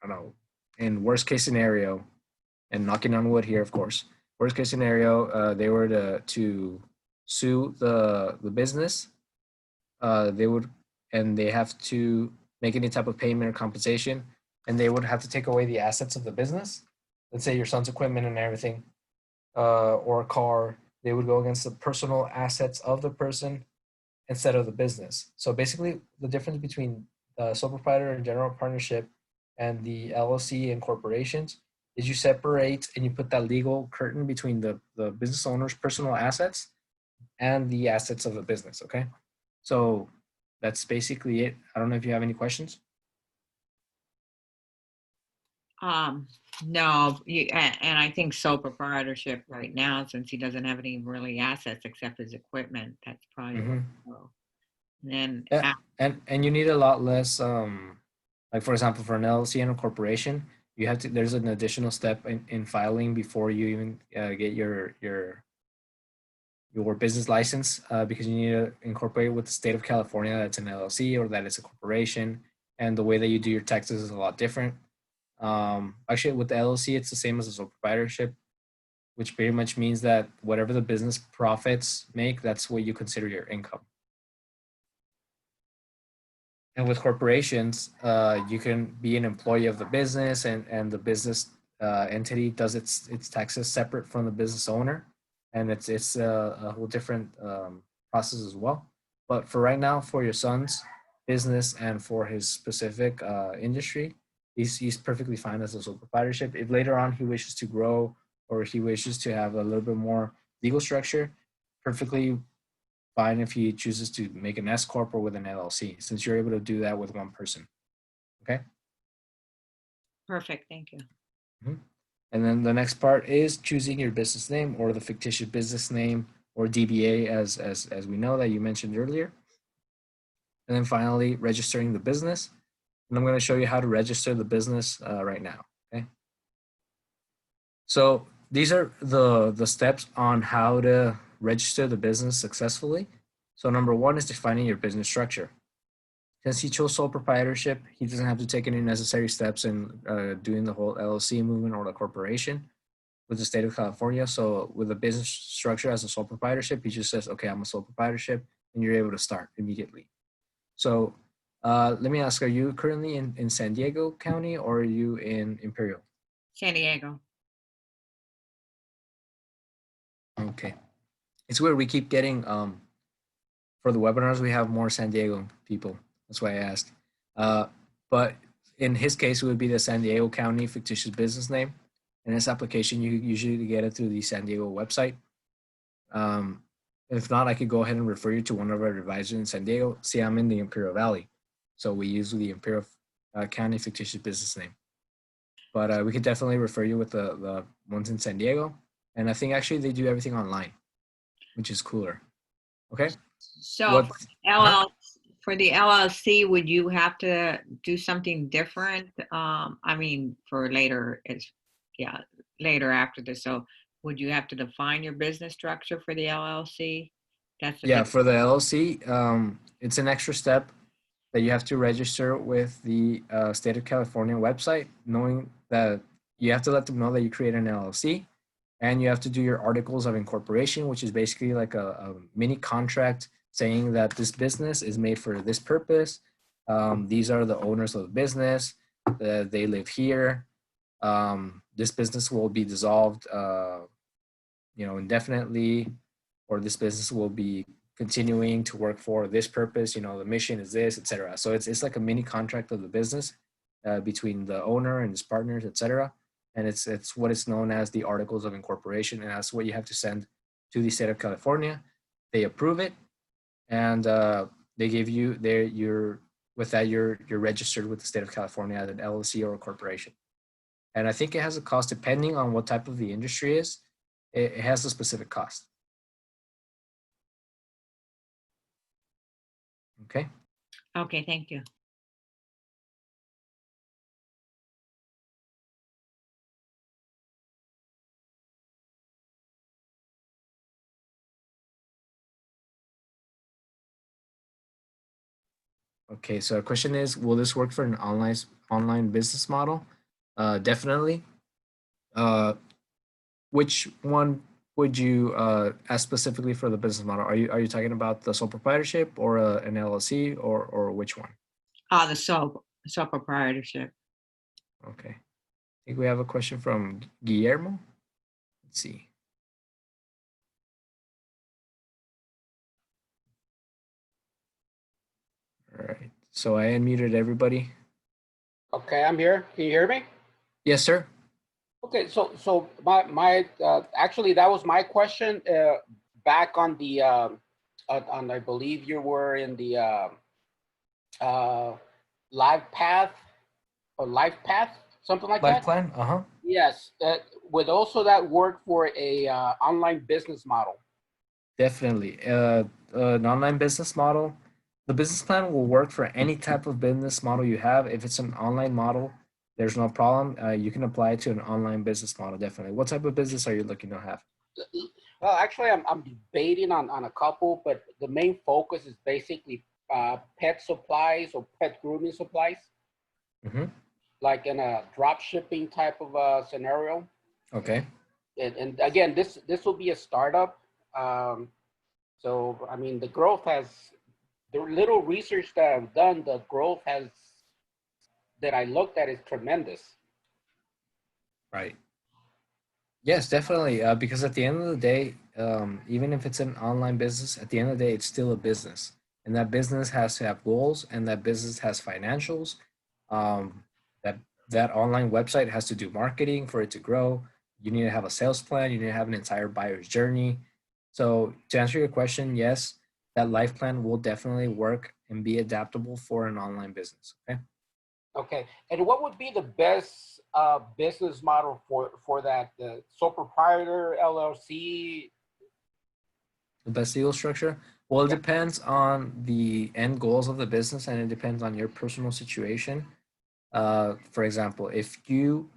Speaker 1: I don't know, in worst case scenario, and knocking on wood here, of course, worst case scenario, they were to sue the business, they would, and they have to make any type of payment or compensation, and they would have to take away the assets of the business. Let's say your son's equipment and everything, or a car, they would go against the personal assets of the person instead of the business. So basically, the difference between sole proprietor and general partnership and the LLC and corporations is you separate and you put that legal curtain between the business owner's personal assets and the assets of the business. Okay. So that's basically it. I don't know if you have any questions.
Speaker 2: Um, no, and I think sole proprietorship right now, since he doesn't have any really assets except his equipment, that's probably the way
Speaker 1: Mm-hmm.
Speaker 2: to go. And then,
Speaker 1: Yeah, and you need a lot less. Like for example, for an LLC and a corporation, you have to. There's an additional step in filing before you even get your business license, because you need to incorporate with the state of California that it's an LLC or that it's a corporation. and the way that you do your taxes is a lot different. Actually, with the LLC, it's the same as a sole proprietorship, which pretty much means that whatever the business profits make, that's what you consider your income. And with corporations, you can be an employee of the business, and the business entity does its taxes separate from the business owner, and it's a whole different process as well. But for right now, for your son's business and for his specific industry, he's perfectly fine as a sole proprietorship. If later on he wishes to grow or he wishes to have a little bit more legal structure, perfectly fine if he chooses to make an S corp or with an LLC, since you're able to do that with one person. Okay.
Speaker 2: Perfect. Thank you.
Speaker 1: Mhm. And then the next part is choosing your business name or the fictitious business name or DBA, as we know that you mentioned earlier. And then finally, registering the business. And I'm going to show you how to register the business right now. Okay. So these are the steps on how to register the business successfully. So number one is defining your business structure. Since he chose sole proprietorship, he doesn't have to take any necessary steps in doing the whole LLC movement or the corporation with the state of California. So with a business structure as a sole proprietorship, he just says, okay, I'm a sole proprietorship, and you're able to start immediately. So let me ask, are you currently in San Diego County or are you in Imperial?
Speaker 2: San Diego.
Speaker 1: Okay. It's weird. We keep getting, for the webinars, we have more San Diego people. That's why I asked. But in his case, it would be the San Diego County fictitious business name. In this application, you usually get it through the San Diego website. If not, I could go ahead and refer you to one of our advisors in San Diego. See, I'm in the Imperial Valley, so we use the Imperial County fictitious business name. But we could definitely refer you with the ones in San Diego. And I think actually they do everything online, which is cooler. Okay.
Speaker 2: So
Speaker 1: What?
Speaker 2: for the LLC, would you have to do something different? I mean, for later, later after this. So would you have to define your business structure for the LLC? That's a
Speaker 1: Yeah, for the LLC, it's an extra step that you have to register with the state of California website, knowing that you have to let them know that you create an LLC, and you have to do your articles of incorporation, which is basically like a mini contract saying that this business is made for this purpose. These are the owners of the business. They live here. This business will be dissolved, indefinitely, or this business will be continuing to work for this purpose. The mission is this, etc. So it's like a mini contract of the business between the owner and his partners, etc. And it's what is known as the articles of incorporation, and that's what you have to send to the state of California. They approve it, and they give you with that you're registered with the state of California as an LLC or a corporation. And I think it has a cost depending on what type of the industry is. It has a specific cost. Okay.
Speaker 2: Okay, thank you.
Speaker 1: Okay, so our question is, will this work for an online business model? Definitely. Which one would you ask specifically for the business model? Are you talking about the sole proprietorship or an LLC or which one?
Speaker 2: The sole proprietorship.
Speaker 1: Okay. I think we have a question from Guillermo. Let's see. All right. So I unmuted everybody.
Speaker 3: Okay, I'm here. Can you hear me?
Speaker 1: Yes, sir.
Speaker 3: Okay, so my actually that was my question back on the on I believe you were in the live path or life path, something like
Speaker 1: Life
Speaker 3: that.
Speaker 1: plan. Uh-huh.
Speaker 3: Yes, would also that work for a online business model?
Speaker 1: Definitely. An online business model. The business plan will work for any type of business model you have. If it's an online model, there's no problem. You can apply it to an online business model, definitely. What type of business are you looking to have?
Speaker 3: Well, actually, I'm debating on a couple, but the main focus is basically pet supplies or pet grooming supplies,
Speaker 1: Hmm.
Speaker 3: like in a drop shipping type of scenario.
Speaker 1: Okay.
Speaker 3: And again, this will be a startup. Um, so I mean, the growth has the little research that I've done. The growth has that I looked at is tremendous.
Speaker 1: Right. Yes, definitely. Because at the end of the day, even if it's an online business, at the end of the day, it's still a business, and that business has to have goals, and that business has financials. Um, that that online website has to do marketing for it to grow. You need to have a sales plan. You need to have an entire buyer's journey. So to answer your question, yes, that life plan will definitely work and be adaptable for an online business. Okay.
Speaker 3: Okay, and what would be the best business model for that? The sole proprietor LLC?
Speaker 1: The best deal structure? Well, it
Speaker 3: Yeah.
Speaker 1: depends on the end goals of the business and it depends on your personal situation. For example, if you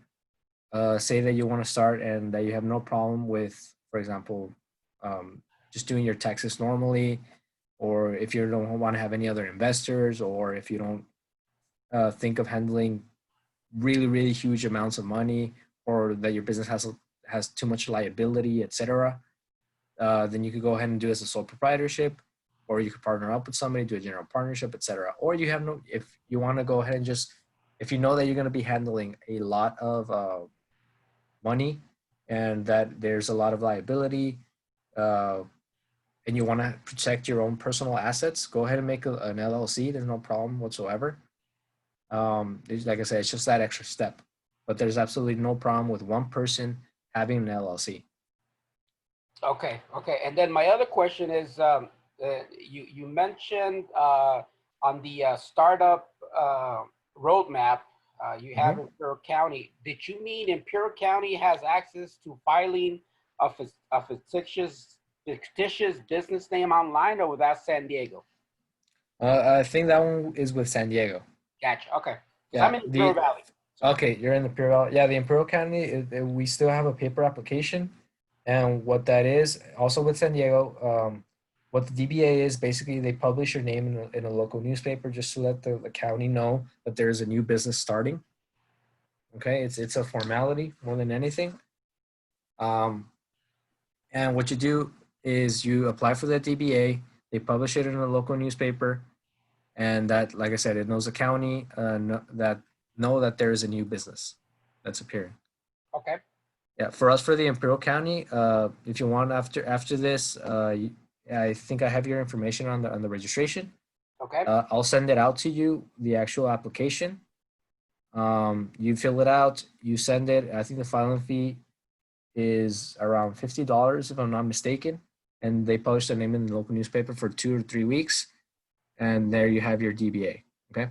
Speaker 1: say that you want to start and that you have no problem with, for example, just doing your taxes normally, or if you don't want to have any other investors, or if you don't think of handling really, really huge amounts of money, or that your business has too much liability, etc., then you could go ahead and do it as a sole proprietorship, or you could partner up with somebody, do a general partnership, etc. Or you have no, if you want to go ahead and just, if you know that you're going to be handling a lot of money and that there's a lot of liability, uh, and you want to protect your own personal assets, go ahead and make an LLC. There's no problem whatsoever. Like I said, it's just that extra step, but there's absolutely no problem with one person having an LLC.
Speaker 3: Okay, okay. And then my other question is, you mentioned on the startup roadmap, you have
Speaker 1: Mhm.
Speaker 3: Imperial County. Did you mean Imperial County has access to filing a fictitious business name online, or was that San Diego?
Speaker 1: I think that one is with San Diego.
Speaker 3: Gotcha. Okay, because I'm
Speaker 1: Yeah.
Speaker 3: in Imperial Valley. So
Speaker 1: Okay, you're in the Imperial. Yeah, the Imperial County. We still have a paper application, and what that is also with San Diego. What the DBA is basically they publish your name in a local newspaper just to let the county know that there is a new business starting. Okay, it's a formality more than anything. Um, and what you do is you apply for that DBA. They publish it in a local newspaper, and that, like I said, it knows the county that know that there is a new business that's appearing.
Speaker 3: okay,
Speaker 1: Yeah, for us for the Imperial County, if you want after this, I think I have your information on the registration.
Speaker 3: okay,
Speaker 1: I'll send it out to you, the actual application. You fill it out, you send it. I think the filing fee is around $50 if I'm not mistaken, and they publish the name in the local newspaper for 2 or 3 weeks, and there you have your DBA. Okay.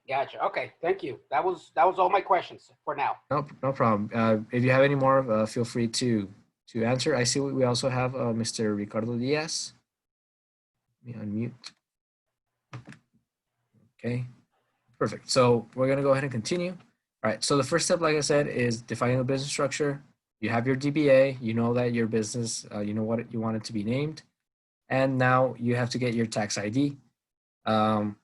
Speaker 3: gotcha. Okay, thank you. That was all my questions for now.
Speaker 1: No, no problem. If you have any more, feel free to answer. I see we also have Mr. Ricardo Diaz. Let me unmute. Okay, perfect. So we're gonna go ahead and continue. All right. So the first step, like I said, is defining the business structure. You have your DBA. You know that your business. You know what you want it to be named, and now you have to get your tax ID. Um,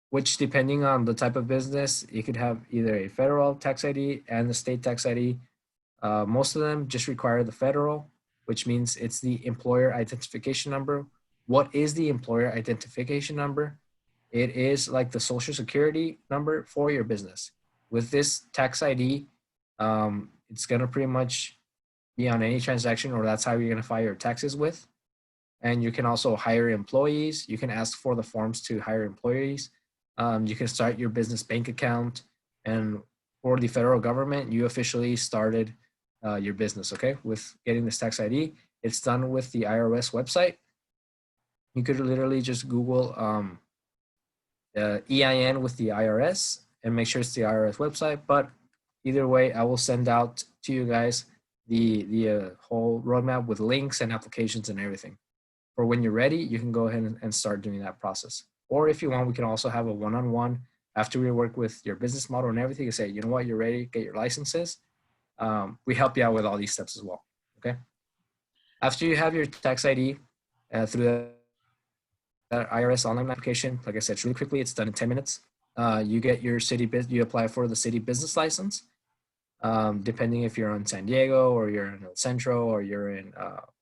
Speaker 1: which, depending on the type of business, you could have either a federal tax ID and the state tax ID. Most of them just require the federal, which means it's the employer identification number. What is the employer identification number? It is like the social security number for your business. With this tax ID, it's going to pretty much be on any transaction, or that's how you're going to file your taxes with. And you can also hire employees. You can ask for the forms to hire employees. You can start your business bank account. And for the federal government, you officially started your business, okay, with getting this tax ID. It's done with the IRS website. You could literally just Google EIN with the IRS and make sure it's the IRS website. But either way, I will send out to you guys the whole roadmap with links and applications and everything. For when you're ready, you can go ahead and start doing that process. Or if you want, we can also have a one-on-one after we work with your business model and everything. You say, you know what, you're ready, get your licenses. We help you out with all these steps as well. Okay. After you have your tax ID through that IRS online application. Like I said, it's really quickly. It's done in 10 minutes. You get your you apply for the city business license. Depending if you're in San Diego or you're in El Centro or you're in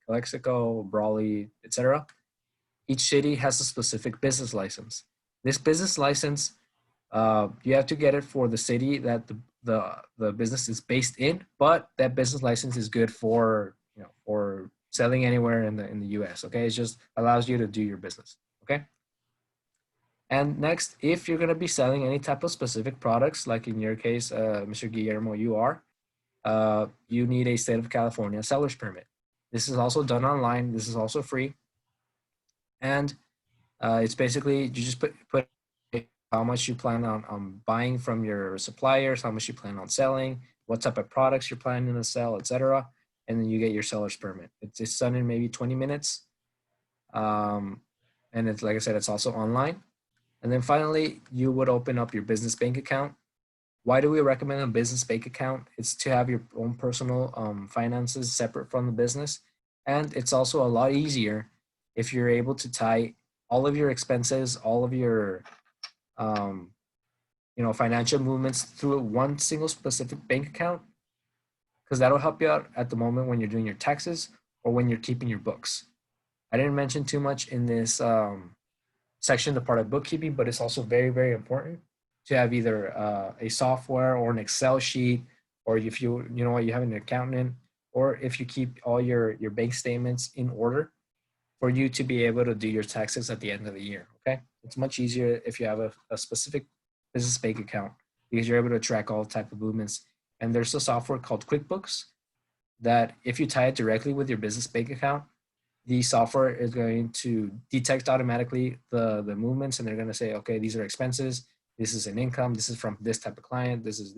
Speaker 1: Calexico, Brawley, etc. Each city has a specific business license. This business license, you have to get it for the city that the business is based in, but that business license is good for for selling anywhere in the U.S. Okay, it just allows you to do your business. Okay. And next, if you're going to be selling any type of specific products, like in your case, Mr. Guillermo, you need a state of California seller's permit. This is also done online. This is also free. And it's basically, you just put how much you plan on buying from your suppliers, how much you plan on selling, what type of products you're planning to sell, etc. And then you get your seller's permit. It's done in maybe 20 minutes. And it's, like I said, it's also online. And then finally, you would open up your business bank account. Why do we recommend a business bank account? It's to have your own personal finances separate from the business. And it's also a lot easier if you're able to tie all of your expenses, all of your financial movements through one single specific bank account, because that'll help you out at the moment when you're doing your taxes or when you're keeping your books. I didn't mention too much in this section, the part of bookkeeping, but it's also very, very important to have either a software or an Excel sheet, or if you have an accountant, or if you keep all your bank statements in order for you to be able to do your taxes at the end of the year. Okay, it's much easier if you have a specific business bank account, because you're able to track all type of movements. And there's a software called QuickBooks that if you tie it directly with your business bank account, the software is going to detect automatically the movements, and they're going to say, okay, these are expenses, this is an income, this is from this type of client, this is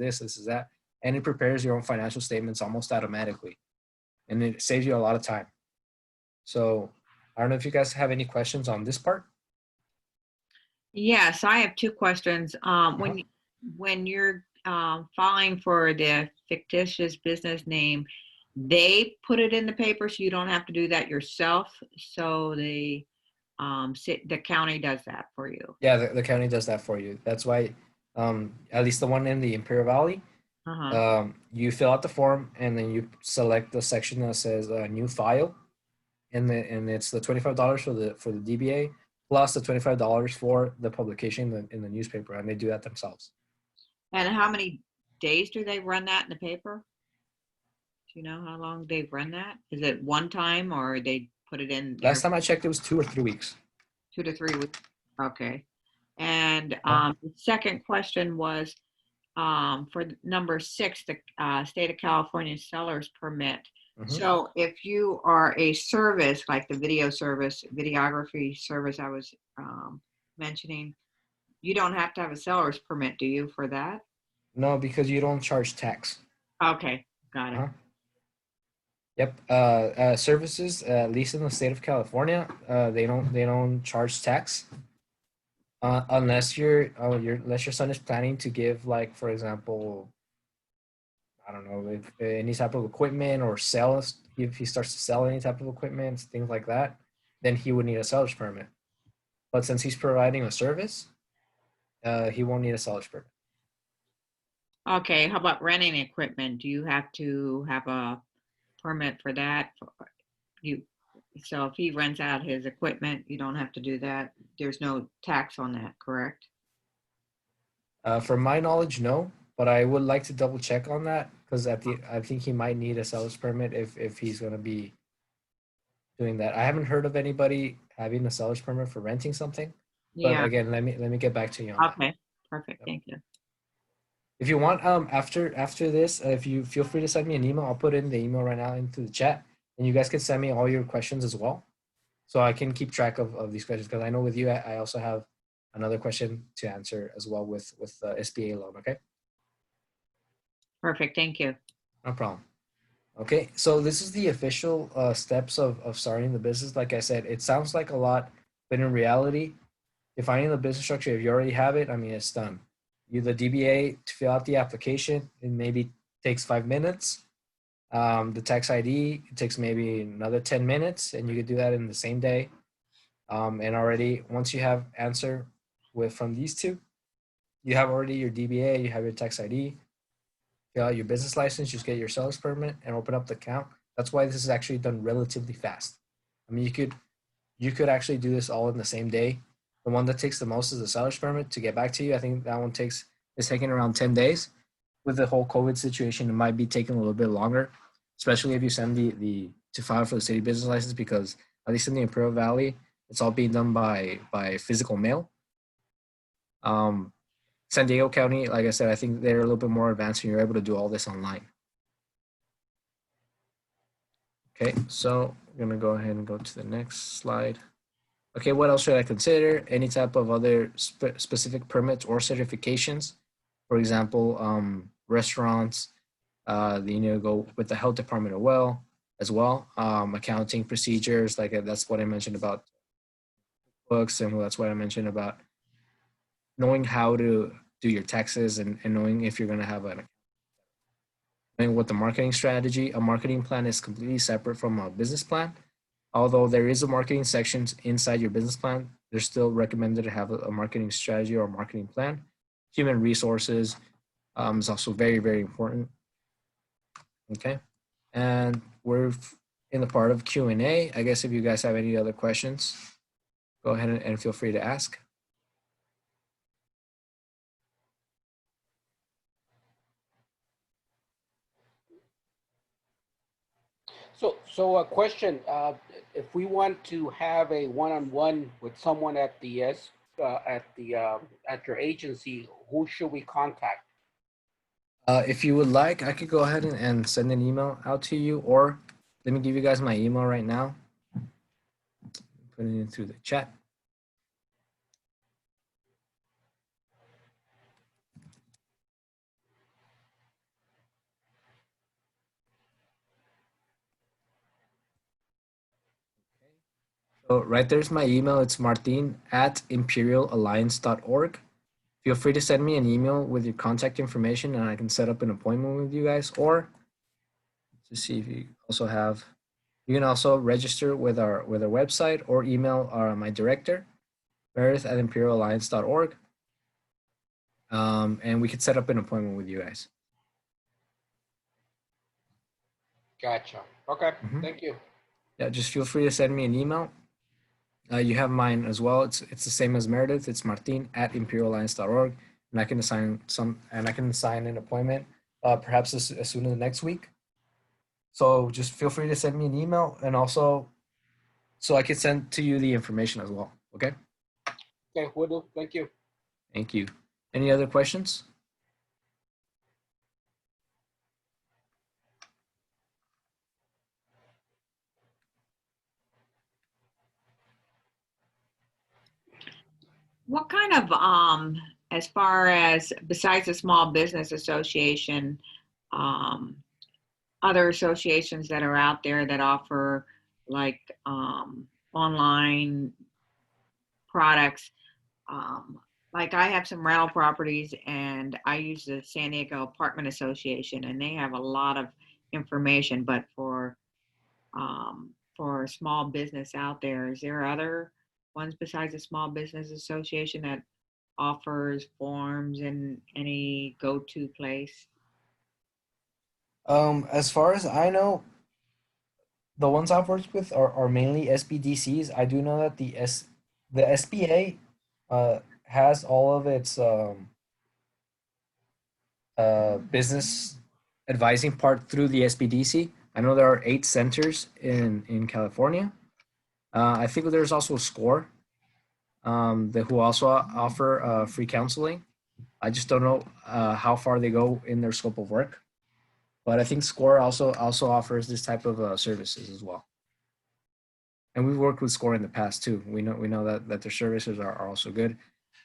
Speaker 1: that. And it prepares your own financial statements almost automatically. And it saves you a lot of time. So I don't know if you guys have any questions on this part.
Speaker 2: Yes, I have two questions. When you're filing for the fictitious business name, they put it in the paper, so you don't have to do that yourself. So the county does that for you.
Speaker 1: Yeah, the county does that for you. That's why, at least the one in the Imperial Valley, you fill out the form and then you select the section that says new file, and it's the $25 for the DBA plus the $25 for the publication in the newspaper, and they do that themselves.
Speaker 2: And how many days do they run that in the paper? Do you know how long they've run that? Is it one time, or they put it in there?
Speaker 1: Last time I checked, it was 2 or 3 weeks.
Speaker 2: 2 to 3 weeks. Okay. And the second question was for number 6, the state of California seller's permit. So if you are a service like the videography service I was mentioning, you don't have to have a seller's permit, do you, for that?
Speaker 1: No, because you don't charge tax.
Speaker 2: Okay, got it.
Speaker 1: Yep. Services, at least in the state of California, they don't charge tax unless unless your son is planning to give, like, for example, I don't know, if any type of equipment, or sell, if he starts to sell any type of equipment, things like that, then he would need a seller's permit. But since he's providing a service, he won't need a seller's permit.
Speaker 2: Okay, how about renting equipment? Do you have to have a permit for that? So if he rents out his equipment, you don't have to do that. There's no tax on that, correct?
Speaker 1: From my knowledge, no, but I would like to double check on that, because I think he might need a seller's permit if he's going to be doing that. I haven't heard of anybody having a seller's permit for renting something. But again, let me get back to you on that.
Speaker 2: Okay, perfect. Thank you.
Speaker 1: If you want, after this, if you feel free to send me an email, I'll put in the email right now into the chat, and you guys can send me all your questions as well, so I can keep track of these questions, because I know with you, I also have another question to answer as well with the SBA loan. Okay.
Speaker 2: Perfect. Thank you.
Speaker 1: No problem. Okay, so this is the official steps of starting the business. Like I said, it sounds like a lot, but in reality, defining the business structure, if you already have it, I mean, it's done. The DBA, to fill out the application, it maybe takes 5 minutes. The tax ID, it takes maybe another 10 minutes, and you could do that in the same day. And already, once you have answer from these two, you have already your DBA, you have your tax ID, fill out your business license, just get your seller's permit, and open up the account. That's why this is actually done relatively fast. I mean, you could actually do this all in the same day. The one that takes the most is the seller's permit to get back to you. I think that one is taking around 10 days. With the whole COVID situation, it might be taking a little bit longer, especially if you send the to file for the city business license, because at least in the Imperial Valley, it's all being done by physical mail. San Diego County, like I said, I think they're a little bit more advanced and you're able to do all this online. Okay, so I'm gonna go ahead and go to the next slide. Okay, what else should I consider? Any type of other specific permits or certifications. For example, restaurants, you need to go with the health department as well. Accounting procedures, like that's what I mentioned about books, and that's what I mentioned about knowing how to do your taxes and knowing if you're going to have knowing what the marketing strategy. A marketing plan is completely separate from a business plan. Although there is a marketing section inside your business plan, they're still recommended to have a marketing strategy or a marketing plan. Human resources is also very, very important. Okay, and we're in the part of Q&A. I guess if you guys have any other questions, go ahead and feel free to ask.
Speaker 3: So a question, if we want to have a one-on-one with someone at your agency, who should we contact?
Speaker 1: If you would like, I could go ahead and send an email out to you, or let me give you guys my email right now. Put it in through the chat. So right there's my email. It's martin@imperialalliance.org. Feel free to send me an email with your contact information and I can set up an appointment with you guys, or to see if you also have, you can also register with our website or email my director, meredith@imperialalliance.org. And we could set up an appointment with you guys.
Speaker 3: Gotcha. Okay, thank you.
Speaker 1: Yeah, just feel free to send me an email. You have mine as well. It's the same as Meredith. It's martin@imperialalliance.org, and I can assign an appointment perhaps as soon as next week. So just feel free to send me an email, and also so I can send to you the information as well. Okay.
Speaker 3: Okay, will do. Thank you.
Speaker 1: Thank you. Any other questions?
Speaker 2: What kind of, as far as besides the Small Business Association, other associations that are out there that offer like online products, like I have some rental properties and I use the San Diego Apartment Association and they have a lot of information, but for small business out there, is there other ones besides the Small Business Association that offers forms and any go-to place?
Speaker 1: As far as I know, the ones I've worked with are mainly SBDCs. I do know that the SBA has all of its business advising part through the SBDC. I know there are 8 centers in California. I think there's also SCORE who also offer free counseling. I just don't know how far they go in their scope of work, but I think SCORE also offers this type of services as well. And we've worked with SCORE in the past too. We know that their services are also good,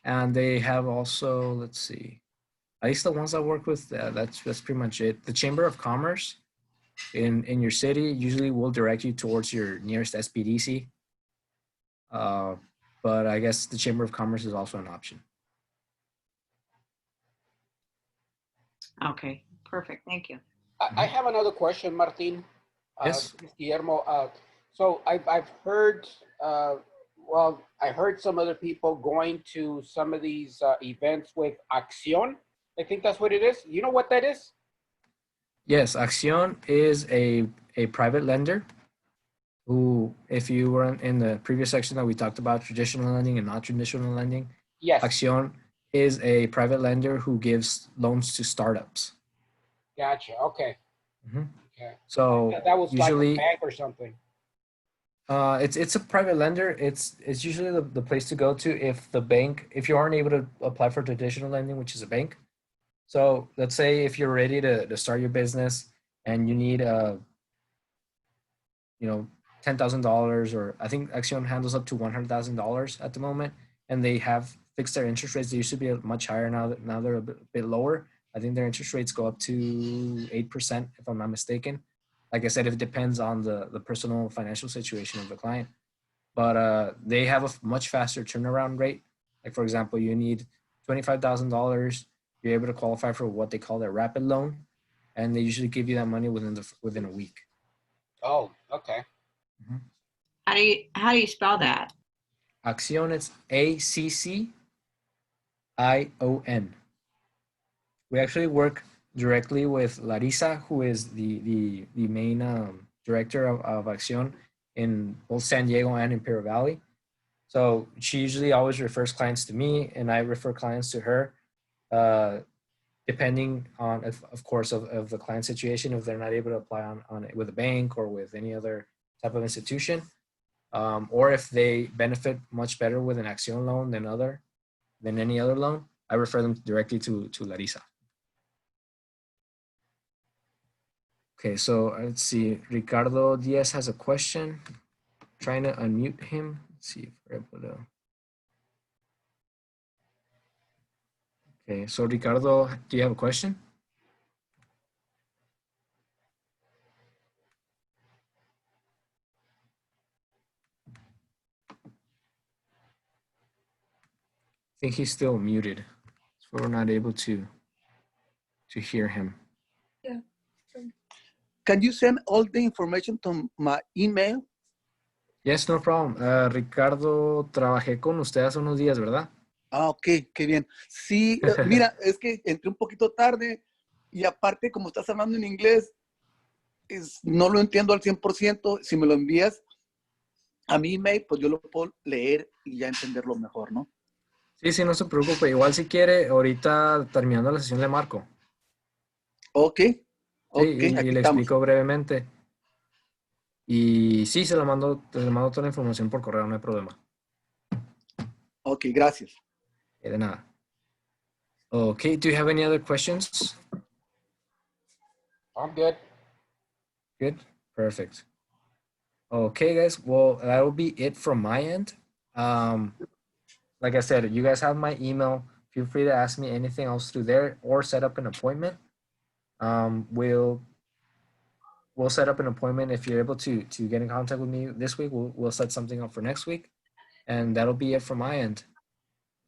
Speaker 1: and they have also, let's see, at least the ones I work with, that's pretty much it. The Chamber of Commerce in your city usually will direct you towards your nearest SBDC. But I guess the Chamber of Commerce is also an option.
Speaker 2: Okay, perfect. Thank you.
Speaker 3: I have another question, Martin.
Speaker 1: Yes.
Speaker 3: Guillermo. So I've heard, Well, I heard some other people going to some of these events with Acción. I think that's what it is. You know what that is?
Speaker 1: Yes, Acción is a private lender who, if you were in the previous section that we talked about traditional lending and non-traditional lending,
Speaker 3: Yes.
Speaker 1: Acción is a private lender who gives loans to startups.
Speaker 3: Gotcha. Okay.
Speaker 1: Mhm.
Speaker 3: Okay.
Speaker 1: So
Speaker 3: That was
Speaker 1: usually,
Speaker 3: like a bank or something.
Speaker 1: it's a private lender. It's usually the place to go to if you aren't able to apply for traditional lending, which is a bank. So let's say if you're ready to start your business and you need $10,000, or I think Acción handles up to $100,000 at the moment, and they have fixed their interest rates. They used to be much higher. Now they're a bit lower. I think their interest rates go up to 8%, if I'm not mistaken. Like I said, it depends on the personal financial situation of the client. But they have a much faster turnaround rate. Like, for example, you need $25,000. You're able to qualify for what they call their rapid loan, and they usually give you that money within a week.
Speaker 3: Oh, okay.
Speaker 2: How do you spell that?
Speaker 1: Acción, it's ACCION. We actually work directly with Larissa, who is the main director of Acción in both San Diego and Imperial Valley. So she usually always refers clients to me, and I refer clients to her, depending on, of course, of the client situation. If they're not able to apply on it with a bank or with any other type of institution, or if they benefit much better with an Acción loan than any other loan, I refer them directly to Larissa. Okay, so let's see. Ricardo Diaz has a question. Trying to unmute him. Let's see if we're able to. Okay, so Ricardo, do you have a question? I think he's still muted, so we're not able to hear him.
Speaker 4: Yeah. Can you send all the information to my email?
Speaker 1: Yes, no problem. Ricardo, trabajé con usted hace unos días, ¿verdad?
Speaker 4: Ah, ok, qué bien. Sí, mira, es que entré un poquito tarde y aparte, como estás hablando en inglés, no lo entiendo al 100%. Si me lo envías a mi email, pues yo lo puedo leer y ya entenderlo mejor, ¿no?
Speaker 1: Sí, no se preocupe. Igual si quiere, ahorita terminando la sesión le marco.
Speaker 4: Ok,
Speaker 1: Sí,
Speaker 4: ok,
Speaker 1: y
Speaker 4: aquí
Speaker 1: le
Speaker 4: estamos.
Speaker 1: explico brevemente. Y sí, le mando toda la información por correo, no hay problema.
Speaker 4: Ok, gracias.
Speaker 1: De nada. Okay, do you have any other questions?
Speaker 3: I'm good.
Speaker 1: Good, perfect. Okay, guys, well, that will be it from my end. Like I said, you guys have my email. Feel free to ask me anything else through there or set up an appointment. We'll set up an appointment. If you're able to get in contact with me this week, we'll set something up for next week, and that'll be it from my end.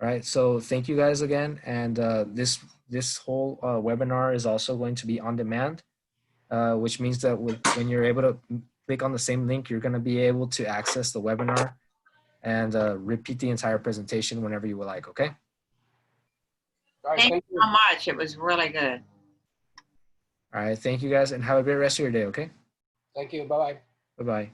Speaker 1: All right, so thank you guys again, and this whole webinar is also going to be on demand, which means that when you're able to click on the same link, you're going to be able to access the webinar and repeat the entire presentation whenever you would like. Okay.
Speaker 3: All right,
Speaker 2: Thank you so much. It was really good.
Speaker 1: All right, thank you guys, and have a great rest of your day. Okay.
Speaker 3: Thank you. Bye-bye.
Speaker 1: Bye-bye.